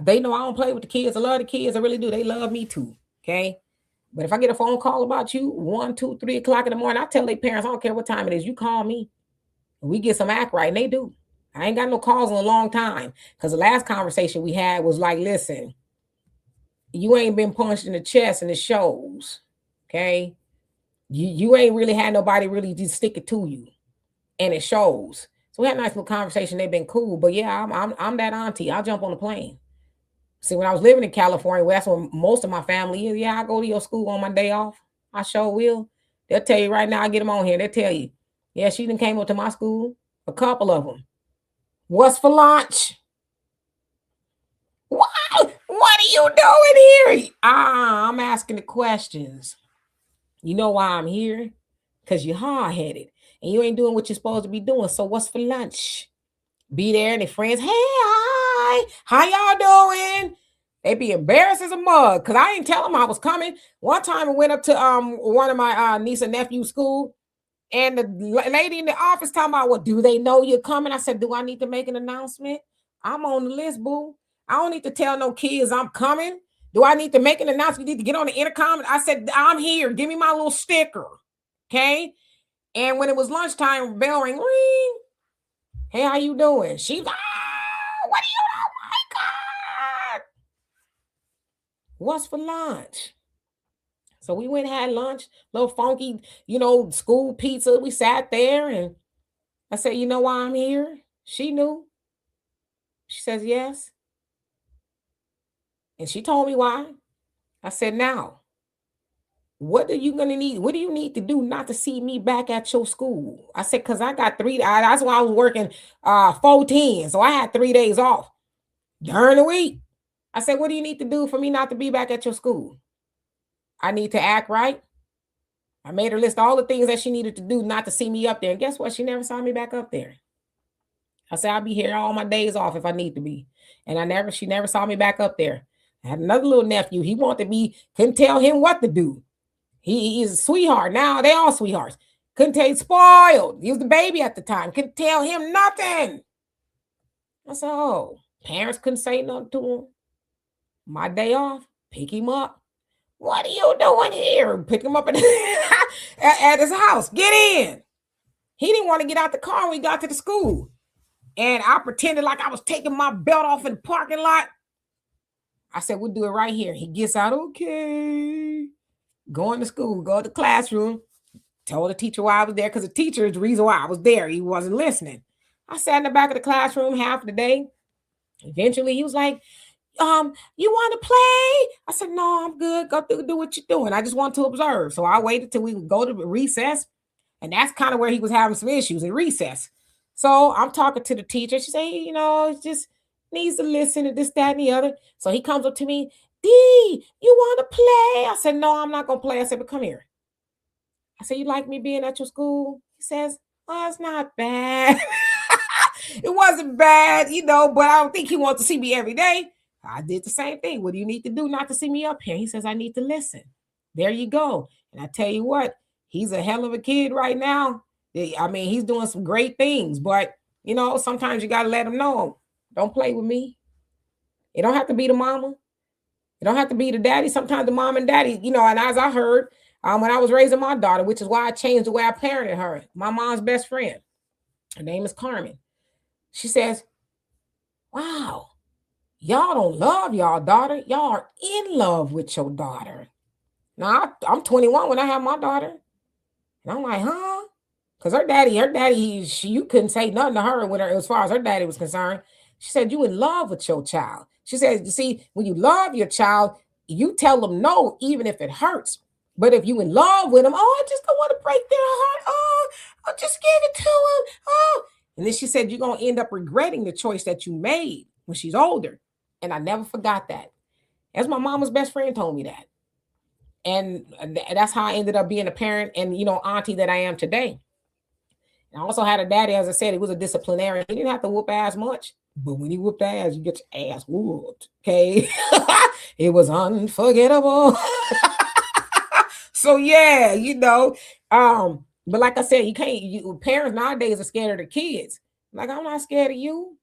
they know I don't play with the kids. I love the kids. I really do. They love me too. Okay, but if I get a phone call about you 1, 2, 3 o'clock in the morning, I tell their parents, I don't care what time it is. You call me, and we get some act right, and they do. I ain't got no calls in a long time because the last conversation we had was like, listen, you ain't been punched in the chest and it shows. Okay, you ain't really had nobody really just stick it to you. And it shows. So we had a nice little conversation. They've been cool. But yeah, I'm that auntie. I'll jump on the plane. See, when I was living in California, well, that's where most of my family is. Yeah, I go to your school on my day off. I sure will. They'll tell you right now, I get them on here. They'll tell you, yeah, she done came up to my school. A couple of them. What's for lunch? What are you doing here? I'm asking the questions. You know why I'm here? Because you're hard-headed. And you ain't doing what you're supposed to be doing. So what's for lunch? Be there and their friends, hey, hi, how y'all doing? They be embarrassed as a mug because I didn't tell them I was coming. One time I went up to one of my niece and nephew's school, and the lady in the office talking about, well, do they know you're coming? I said, do I need to make an announcement? I'm on the list, boo. I don't need to tell no kids I'm coming. Do I need to make an announcement? You need to get on the intercom. I said, I'm here. Give me my little sticker. Okay. And when it was lunchtime, bell ring, ring. Hey, how you doing? She, What's for lunch? So we went and had lunch, little funky, school pizza. We sat there and I said, you know why I'm here? She knew. She says, yes. And she told me why. I said, now, what do you need to do not to see me back at your school? I said, because I got that's why I was working 14. So I had 3 days off during the week. I said, what do you need to do for me not to be back at your school? I need to act right. I made her list all the things that she needed to do not to see me up there. And guess what? She never saw me back up there. I said, I'll be here all my days off if I need to be. And she never saw me back up there. I had another little nephew. He wanted me, couldn't tell him what to do. He's a sweetheart. Now they all sweethearts. Couldn't tell, he's spoiled. He was the baby at the time. Couldn't tell him nothing. I said, oh, parents couldn't say nothing to him. My day off, pick him up. What are you doing here? Pick him up at his house. Get in. He didn't want to get out the car when we got to the school. And I pretended like I was taking my belt off in the parking lot. I said, we'll do it right here. He gets out, okay. Going to school, go to the classroom. Told the teacher why I was there, because the teacher is the reason why I was there. He wasn't listening. I sat in the back of the classroom half of the day. Eventually, he was like, you want to play? I said, no, I'm good. Go do what you're doing. I just want to observe. So I waited till we would go to recess. And that's kind of where he was having some issues in recess. So I'm talking to the teacher. She said, it just needs to listen to this, that, and the other. So he comes up to me, D, you want to play? I said, no, I'm not going to play. I said, but come here. I said, you like me being at your school? He says, oh, it's not bad. It wasn't bad, but I don't think he wants to see me every day. I did the same thing. What do you need to do not to see me up here? He says, I need to listen. There you go. And I tell you what, he's a hell of a kid right now. I mean, he's doing some great things, but sometimes you got to let him know, don't play with me. It don't have to be the mama. It don't have to be the daddy. Sometimes the mom and daddy, and as I heard, when I was raising my daughter, which is why I changed the way I parented her, my mom's best friend, her name is Carmen. She says, wow, y'all don't love y'all daughter. Y'all are in love with your daughter. Now, I'm 21 when I have my daughter. And I'm like, huh? Because her daddy, you couldn't say nothing to her as far as her daddy was concerned. She said, you in love with your child. She said, you see, when you love your child, you tell them no, even if it hurts. But if you in love with them, oh, I just don't want to break their heart. Oh, I'll just give it to them. Oh. And then she said, you're going to end up regretting the choice that you made when she's older. And I never forgot that. As my mama's best friend told me that. And that's how I ended up being a parent and, auntie that I am today. I also had a daddy, as I said, he was a disciplinarian. He didn't have to whoop ass much, but when he whooped ass, you get your ass whooped. Okay, it was unforgettable. So yeah, but like I said, parents nowadays are scared of their kids. Like, I'm not scared of you.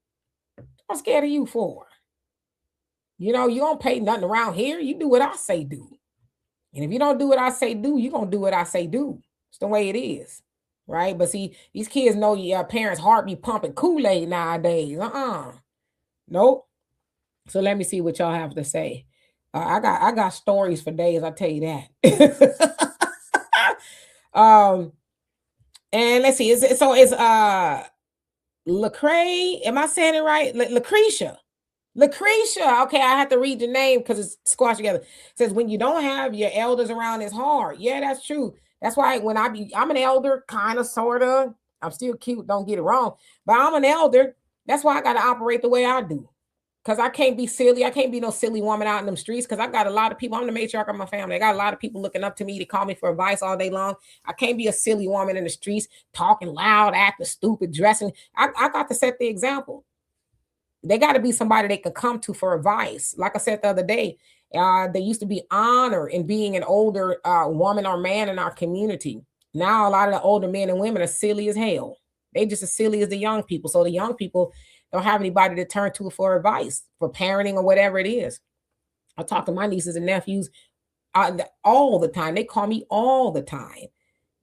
I'm scared of you for. You don't pay nothing around here. You do what I say do. And if you don't do what I say do, you're going to do what I say do. It's the way it is. Right? But see, these kids know your parents' heart be pumping Kool-Aid nowadays. Nope. So let me see what y'all have to say. I got stories for days, I tell you that. And let's see. It's Lecrae. Am I saying it right? Lucretia. Okay, I have to read the name because it's squashed together. It says, when you don't have your elders around, it's hard. Yeah, that's true. That's why when I'm an elder, kind of, sort of. I'm still cute, don't get it wrong. But I'm an elder. That's why I got to operate the way I do. Because I can't be silly. I can't be no silly woman out in them streets because I got a lot of people. I'm the matriarch of my family. I got a lot of people looking up to me to call me for advice all day long. I can't be a silly woman in the streets, talking loud, acting stupid, dressing. I got to set the example. They got to be somebody they can come to for advice. Like I said the other day, there used to be honor in being an older woman or man in our community. Now, a lot of the older men and women are silly as hell. They just as silly as the young people. So the young people don't have anybody to turn to for advice, for parenting or whatever it is. I talk to my nieces and nephews all the time. They call me all the time.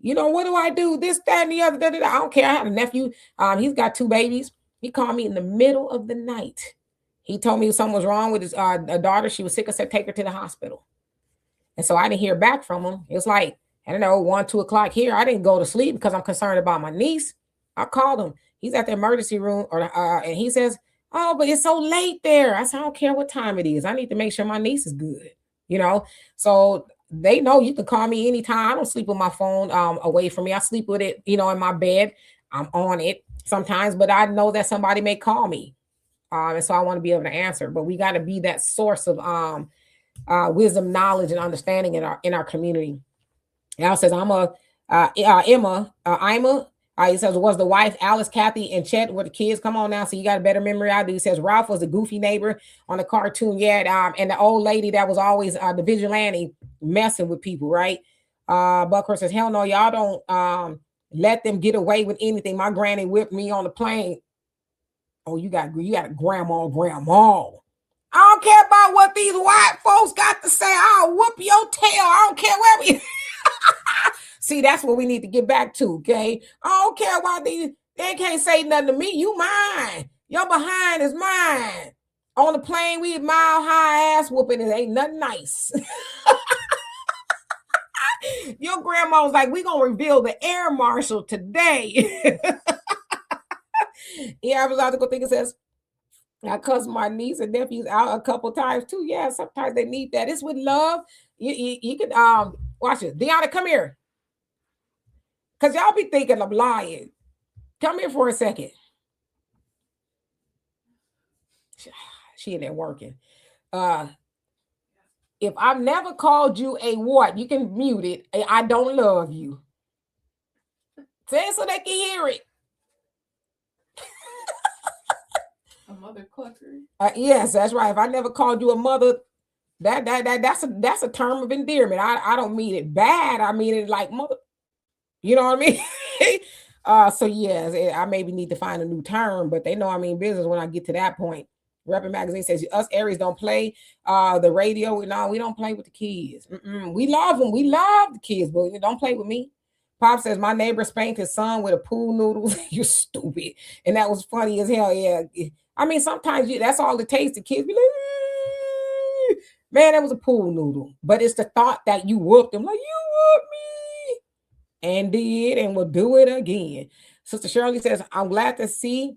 What do I do? This, that, and the other. I don't care. I have a nephew. He's got 2 babies. He called me in the middle of the night. He told me something was wrong with his daughter. She was sick. I said, take her to the hospital. And so I didn't hear back from him. It was like, I don't know, 1, 2 o'clock here. I didn't go to sleep because I'm concerned about my niece. I called him. He's at the emergency room, and he says, "Oh, but it's so late there." I said, "I don't care what time it is. I need to make sure my niece is good." You know, so they know you can call me anytime. I don't sleep with my phone away from me. I sleep with it, in my bed. I'm on it sometimes, but I know that somebody may call me, and so I want to be able to answer. But we got to be that source of wisdom, knowledge, and understanding in our community. Al says, I'm a Emma, Ima. He says, was the wife Alice, Kathy, and Chet were the kids? Come on now. So you got a better memory I do. He says, Ralph was the goofy neighbor on the cartoon. Yeah. And the old lady that was always the vigilante messing with people, right? Buckhorse says, hell no, y'all don't let them get away with anything. My granny whipped me on the plane. Oh, you got a grandma. I don't care about what these white folks got to say. I'll whoop your tail. I don't care where we. See, that's what we need to get back to, okay? I don't care about these. They can't say nothing to me. You mine. Your behind is mine. On the plane, we mile high ass whooping. It ain't nothing nice. Your grandma was like, we going to reveal the air marshal today. Yeah, I was about to go think it says, I cuss my niece and nephews out a couple times too. Yeah, sometimes they need that. It's with love. You can watch it. Deanna, come here. Cause y'all be thinking I'm lying. Come here for a second. She in there working. If I've never called you a what, you can mute it. I don't love you. Say it so they can hear it. A mother clucker. Yes, that's right. If I never called you a mother, that's a term of endearment. I don't mean it bad. I mean it like mother. You know what I mean? So yes, I maybe need to find a new term, but they know I mean business when I get to that point. Rapping Magazine says us Aries don't play the radio. No, we don't play with the kids. We love them. We love the kids, but don't play with me. Pop says my neighbor spanked his son with a pool noodle. You stupid, and that was funny as hell. Yeah, I mean sometimes that's all it takes. The kids be like, man, that was a pool noodle. But it's the thought that you whooped them, like you whooped me, and did, and will do it again. Sister Shirley says, I'm glad to see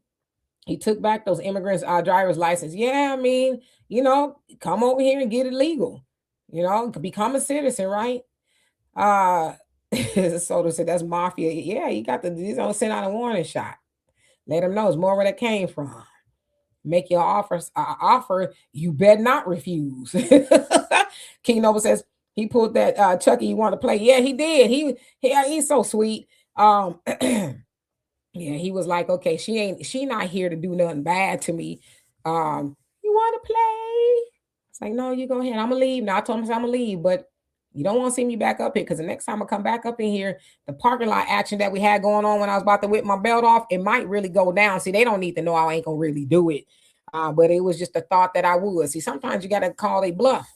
he took back those immigrants driver's license. Yeah, I mean, come over here and get it legal. Become a citizen, right? Soda said that's mafia. Yeah, you got these don't send out a warning shot. Let them know it's more where that came from. Make your offer, you better not refuse. King Noble says he pulled that Chucky you want to play. Yeah, he did. He's so sweet. Yeah, he was like, okay, she not here to do nothing bad to me. You want to play? It's like, no, you go ahead. I'm gonna leave. Now I told him I'm gonna leave, but you don't want to see me back up here because the next time I come back up in here, the parking lot action that we had going on when I was about to whip my belt off, it might really go down. See, they don't need to know I ain't gonna really do it. But it was just a thought that I would. See, sometimes you gotta call a bluff.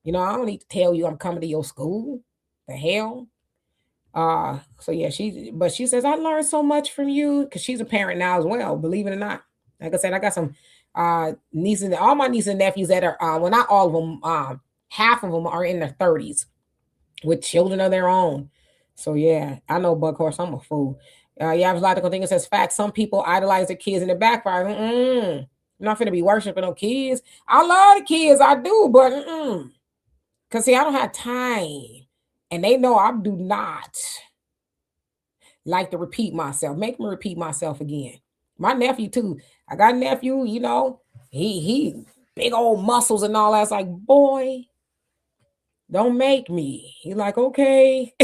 I don't need to tell you I'm coming to your school. The hell. So yeah, she says I learned so much from you because she's a parent now as well, believe it or not. Like I said, I got some nieces, all my nieces and nephews that are well, not all of them, half of them are in their 30s with children of their own. So yeah, I know Buckhorse, I'm a fool. Yeah, I was like to think it says fact. Some people idolize their kids in the backfire. I'm not gonna be worshiping no kids. I love the kids, I do, but cause see, I don't have time. And they know I do not like to repeat myself. Make me repeat myself again. My nephew too. I got a nephew, he big old muscles and all that. It's like, boy, don't make me. He's like, okay.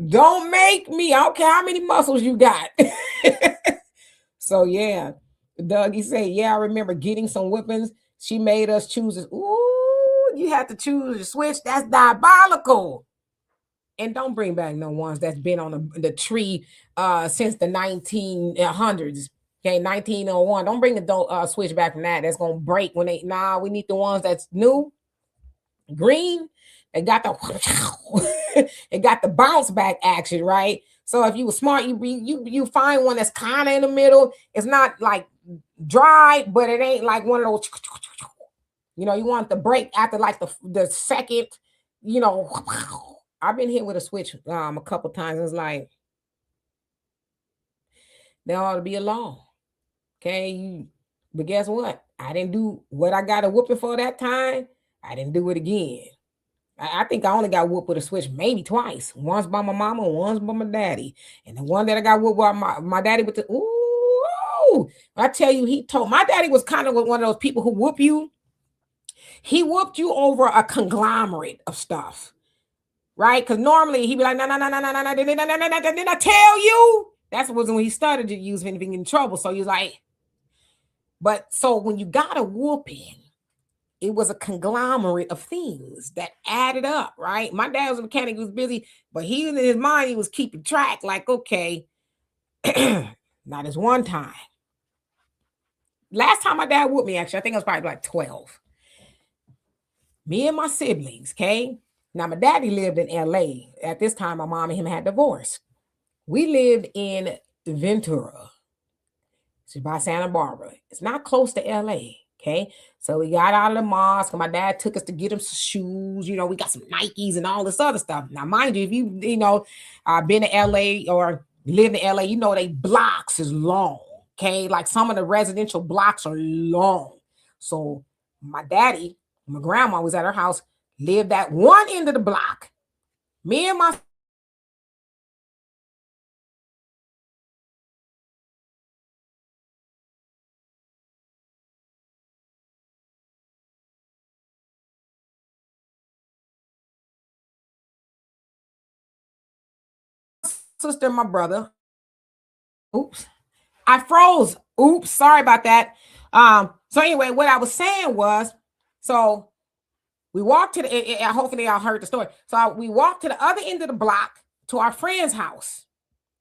Don't make me. I don't care how many muscles you got. So yeah. Doug, he said, yeah, I remember getting some whippings. She made us choose this. Ooh, you have to choose a switch. That's diabolical. And don't bring back no ones that's been on the tree since the 1900s. Okay, 1901. Don't bring the switch back from that. That's gonna break when we need the ones that's new, green. It got it got the bounce back action, right? So if you were smart, you find one that's kind of in the middle. It's not like dry, but it ain't like one of those. You want the break after like the second. I've been hit with a switch a couple times. It's like there ought to be a law. Okay, but guess what? I didn't do what I got a whooping for that time. I didn't do it again. I think I only got whooped with a switch maybe twice. Once by my mama, once by my daddy. And the one that I got whooped by my daddy with the ooh. I tell you, my daddy was kind of one of those people who whoop you. He whooped you over a conglomerate of stuff. Right? Because normally he'd be like, no, didn't I tell you? That was when he started to use anything in trouble. So he was like, but so when you got a whooping, it was a conglomerate of things that added up, right? My dad was a mechanic, he was busy, but he in his mind, he was keeping track, like, okay, not this one time. Last time my dad whooped me, actually, I think I was probably like 12. Me and my siblings, okay? Now, my daddy lived in LA. At this time, my mom and him had divorced. We lived in Ventura. It's by Santa Barbara. It's not close to LA. Okay. So we got out of the mosque and my dad took us to get him some shoes. We got some Nikes and all this other stuff. Now, mind you, if you been to LA or lived in LA, they blocks is long. Okay. Like some of the residential blocks are long. So my grandma was at her house, lived at one end of the block. Me and my sister and my brother. Oops. I froze. Oops. Sorry about that. So anyway, what I was saying was, so we walked to the, hopefully y'all heard the story. So we walked to the other end of the block to our friend's house.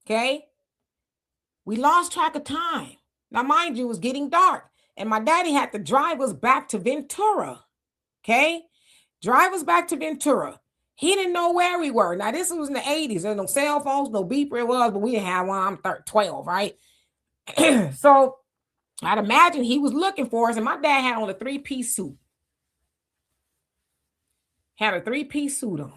Okay. We lost track of time. Now, mind you, it was getting dark and my daddy had to drive us back to Ventura. Okay. Drive us back to Ventura. He didn't know where we were. Now, this was in the 80s. There's no cell phones, no beeper it was, but we didn't have one. I'm 12, right? So I'd imagine he was looking for us, and my dad had on a three-piece suit. Had a three-piece suit on.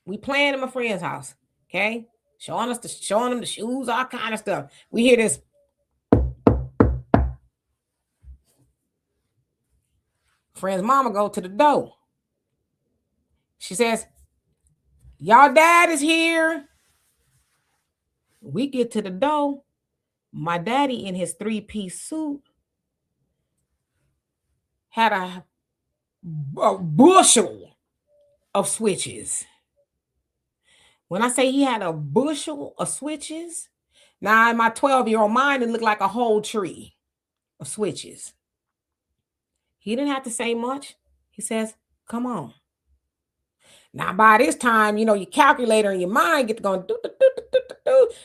We playing in my friend's house, okay? Showing him the shoes, all kind of stuff. We hear this. Friend's mama go to the door. She says, y'all dad is here. We get to the door. My daddy in his three-piece suit had a bushel of switches. When I say he had a bushel of switches, now in my 12-year-old mind, it looked like a whole tree of switches. He didn't have to say much. He says, come on. Now, by this time, your calculator in your mind gets going, do.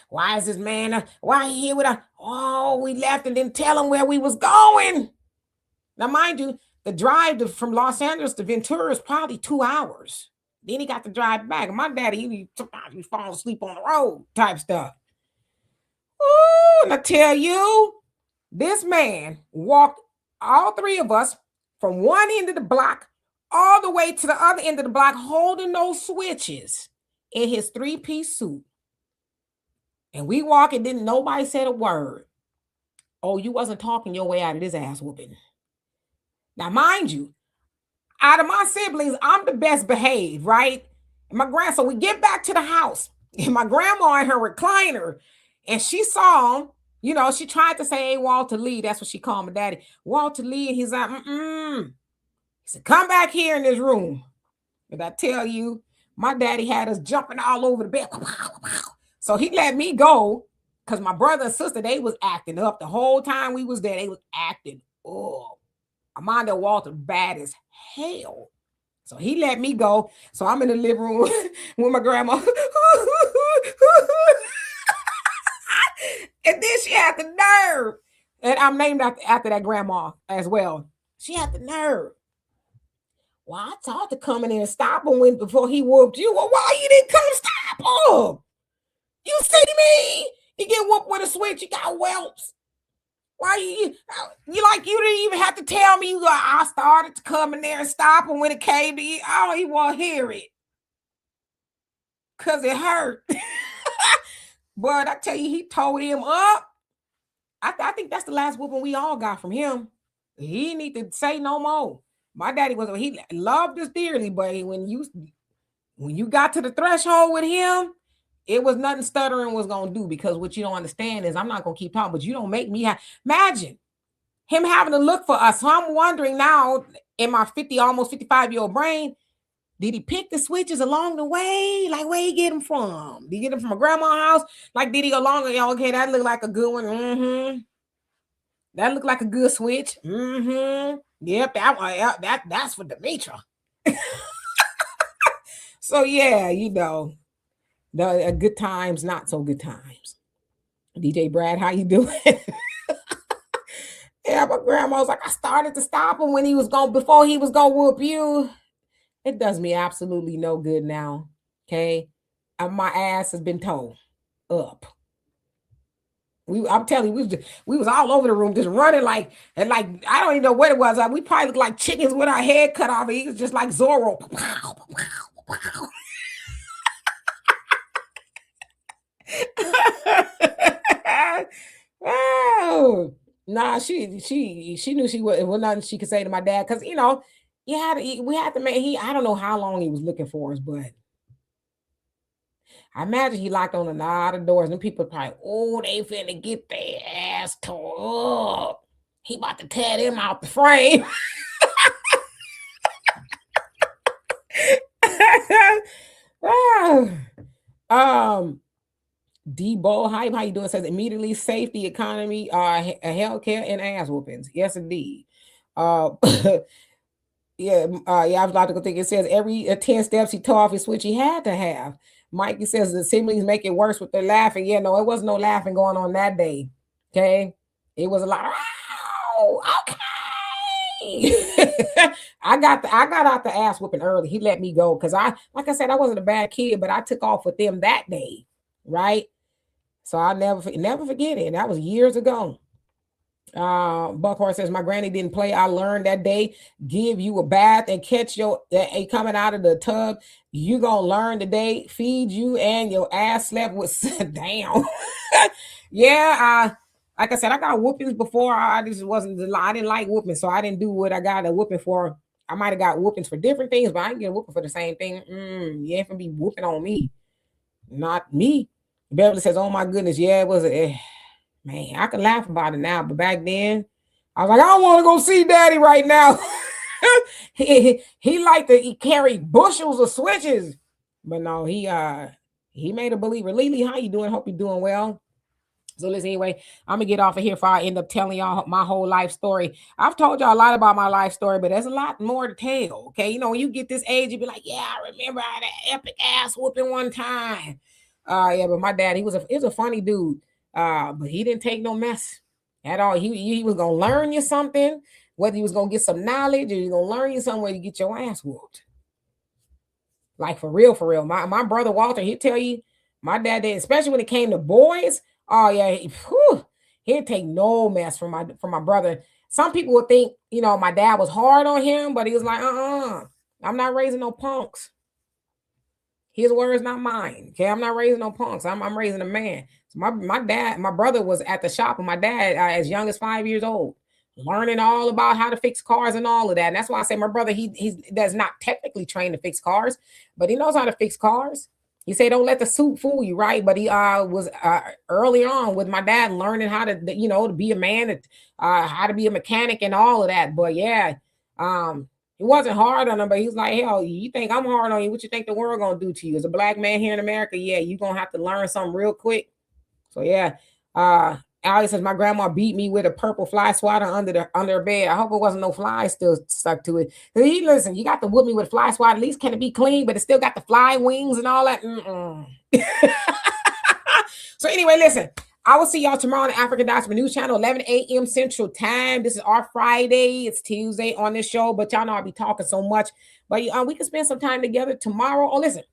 Why is this man, why he here with us? Oh, we left and didn't tell him where we was going. Now, mind you, the drive from Los Angeles to Ventura is probably 2 hours. Then he got to drive back. And my daddy, sometimes he fall asleep on the road type stuff. Ooh, and I tell you, this man walked all three of us from one end of the block all the way to the other end of the block, holding those switches in his three-piece suit. And we walked and didn't nobody said a word. Oh, you wasn't talking your way out of this ass whooping. Now, mind you, out of my siblings, I'm the best behaved, right? And so we get back to the house, and my grandma in her recliner, and she saw him, she tried to say, hey, Walter Lee. That's what she called my daddy. Walter Lee. And he's like, He said, come back here in this room. And I tell you, my daddy had us jumping all over the bed. So he let me go because my brother and sister, they was acting up the whole time we was there. They was acting up. Armando Walter bad as hell. So he let me go. So I'm in the living room with my grandma. And then she had the nerve. And I'm named after that grandma as well. She had the nerve. Well, I thought to come in and stop him before he whooped you. Well, why you didn't come stop him? You see me? You get whooped with a switch, you got whelps. Why you didn't even have to tell me. I started to come in there and stop, and when it came to you, I don't even want to hear it because it hurt. But I tell you, he told him up. I think that's the last whooping we all got from him. He need to say no more. My daddy he loved us dearly, but when you got to the threshold with him, it was nothing stuttering was gonna do, because what you don't understand is I'm not gonna keep talking, but you don't make me imagine him having to look for us. So I'm wondering now, in my 50, almost 55-year-old brain, did he pick the switches along the way? Like, where he get them from? Did he get them from a grandma's house? Like, did he go along? Okay, that looked like a good one. Mm-hmm. That looked like a good switch. Mm-hmm. Yep, that's for Demetra. So yeah, the good times, not so good times. DJ Brad, how you doing? Yeah, but grandma was like, I started to stop him when he was going before he was gonna whoop you. It does me absolutely no good now. Okay, my ass has been told up. I'm telling you, we was all over the room just running and like I don't even know what it was. We probably looked like chickens with our head cut off. He was just like Zorro. Oh, nah, she knew she was, well, nothing she could say to my dad, because we had to make I don't know how long he was looking for us, but I imagine he locked on a lot of doors, and people probably, oh, they finna get their ass tore up. He about to tear them out the frame. Debo Hype, how you doing? Says immediately safety, economy, healthcare, and ass whoopings. Yes, indeed. Uh, yeah, I was about to go think. It says every 10 steps he tore off his switch he had to have. Mikey says the siblings make it worse with their laughing. Yeah, no, it wasn't no laughing going on that day. Okay, it was a lot. Oh, okay. I got out the ass whooping early. He let me go because like I said, I wasn't a bad kid, but I took off with them that day, right? So I never forget it. That was years ago. Buckhorn says my granny didn't play. I learned that day. Give you a bath and catch your coming out of the tub. You gonna learn today. Feed you and your ass slept with down. Yeah. Like I said, I got whoopings before. I just wasn't. I didn't like whooping, so I didn't do what I got a whooping for. I might have got whoopings for different things, but I ain't get a whooping for the same thing. You ain't gonna be whooping on me, not me. Beverly says, "Oh my goodness, yeah, it was a." Man, I can laugh about it now, but back then, I was like, I don't want to go see Daddy right now. he liked to carry bushels of switches, but no, he made a believer. Lily, how you doing? Hope you're doing well. So listen, anyway, I'm gonna get off of here before I end up telling y'all my whole life story. I've told y'all a lot about my life story, but there's a lot more to tell. Okay, when you get this age, you be like, yeah, I remember I had an epic ass whooping one time. Yeah, but my dad, he was a funny dude. But he didn't take no mess at all. He was gonna learn you something, whether he was gonna get some knowledge or he was gonna learn you something where you get your ass whooped. Like for real, for real. My brother Walter, he'd tell you, my dad did, especially when it came to boys. Oh yeah, he'd take no mess from my brother. Some people would think, my dad was hard on him, but he was like, I'm not raising no punks. His words, not mine. Okay, I'm not raising no punks. I'm raising a man. So my brother was at the shop with my dad as young as 5 years old, learning all about how to fix cars and all of that. And that's why I say my brother, he does not technically train to fix cars, but he knows how to fix cars. He said, don't let the suit fool you, right? But he was early on with my dad learning how to, to be a man, how to be a mechanic and all of that. But yeah, it wasn't hard on him, but he's like, hell, you think I'm hard on you? What you think the world gonna do to you? As a black man here in America, yeah, you're gonna have to learn something real quick. So yeah. Alex says my grandma beat me with a purple fly swatter under her bed. I hope it wasn't no flies still stuck to it. Listen, you got to whoop me with a fly swatter. At least can it be clean, but it still got the fly wings and all that. So anyway, listen. I will see y'all tomorrow on the African Diaspora News Channel, 11 a.m. Central Time. This is our Friday. It's Tuesday on this show, but y'all know I'll be talking so much. But we can spend some time together tomorrow. Oh, listen,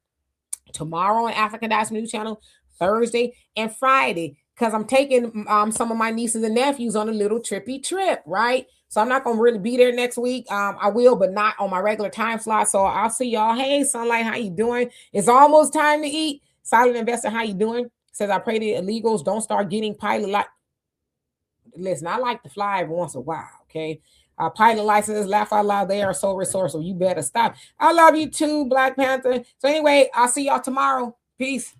tomorrow on African Diaspora News Channel, Thursday and Friday. because I'm taking some of my nieces and nephews on a little trippy trip, right? So I'm not gonna really be there next week. I will, but not on my regular time slot. So I'll see y'all. Hey, Sunlight, how you doing? It's almost time to eat. Silent Investor, how you doing? Says I pray the illegals don't start getting pilot like. Listen, I like to fly every once in a while. Okay. Pilot licenses, laugh out loud. They are so resourceful. You better stop. I love you too, Black Panther. So anyway, I'll see y'all tomorrow. Peace.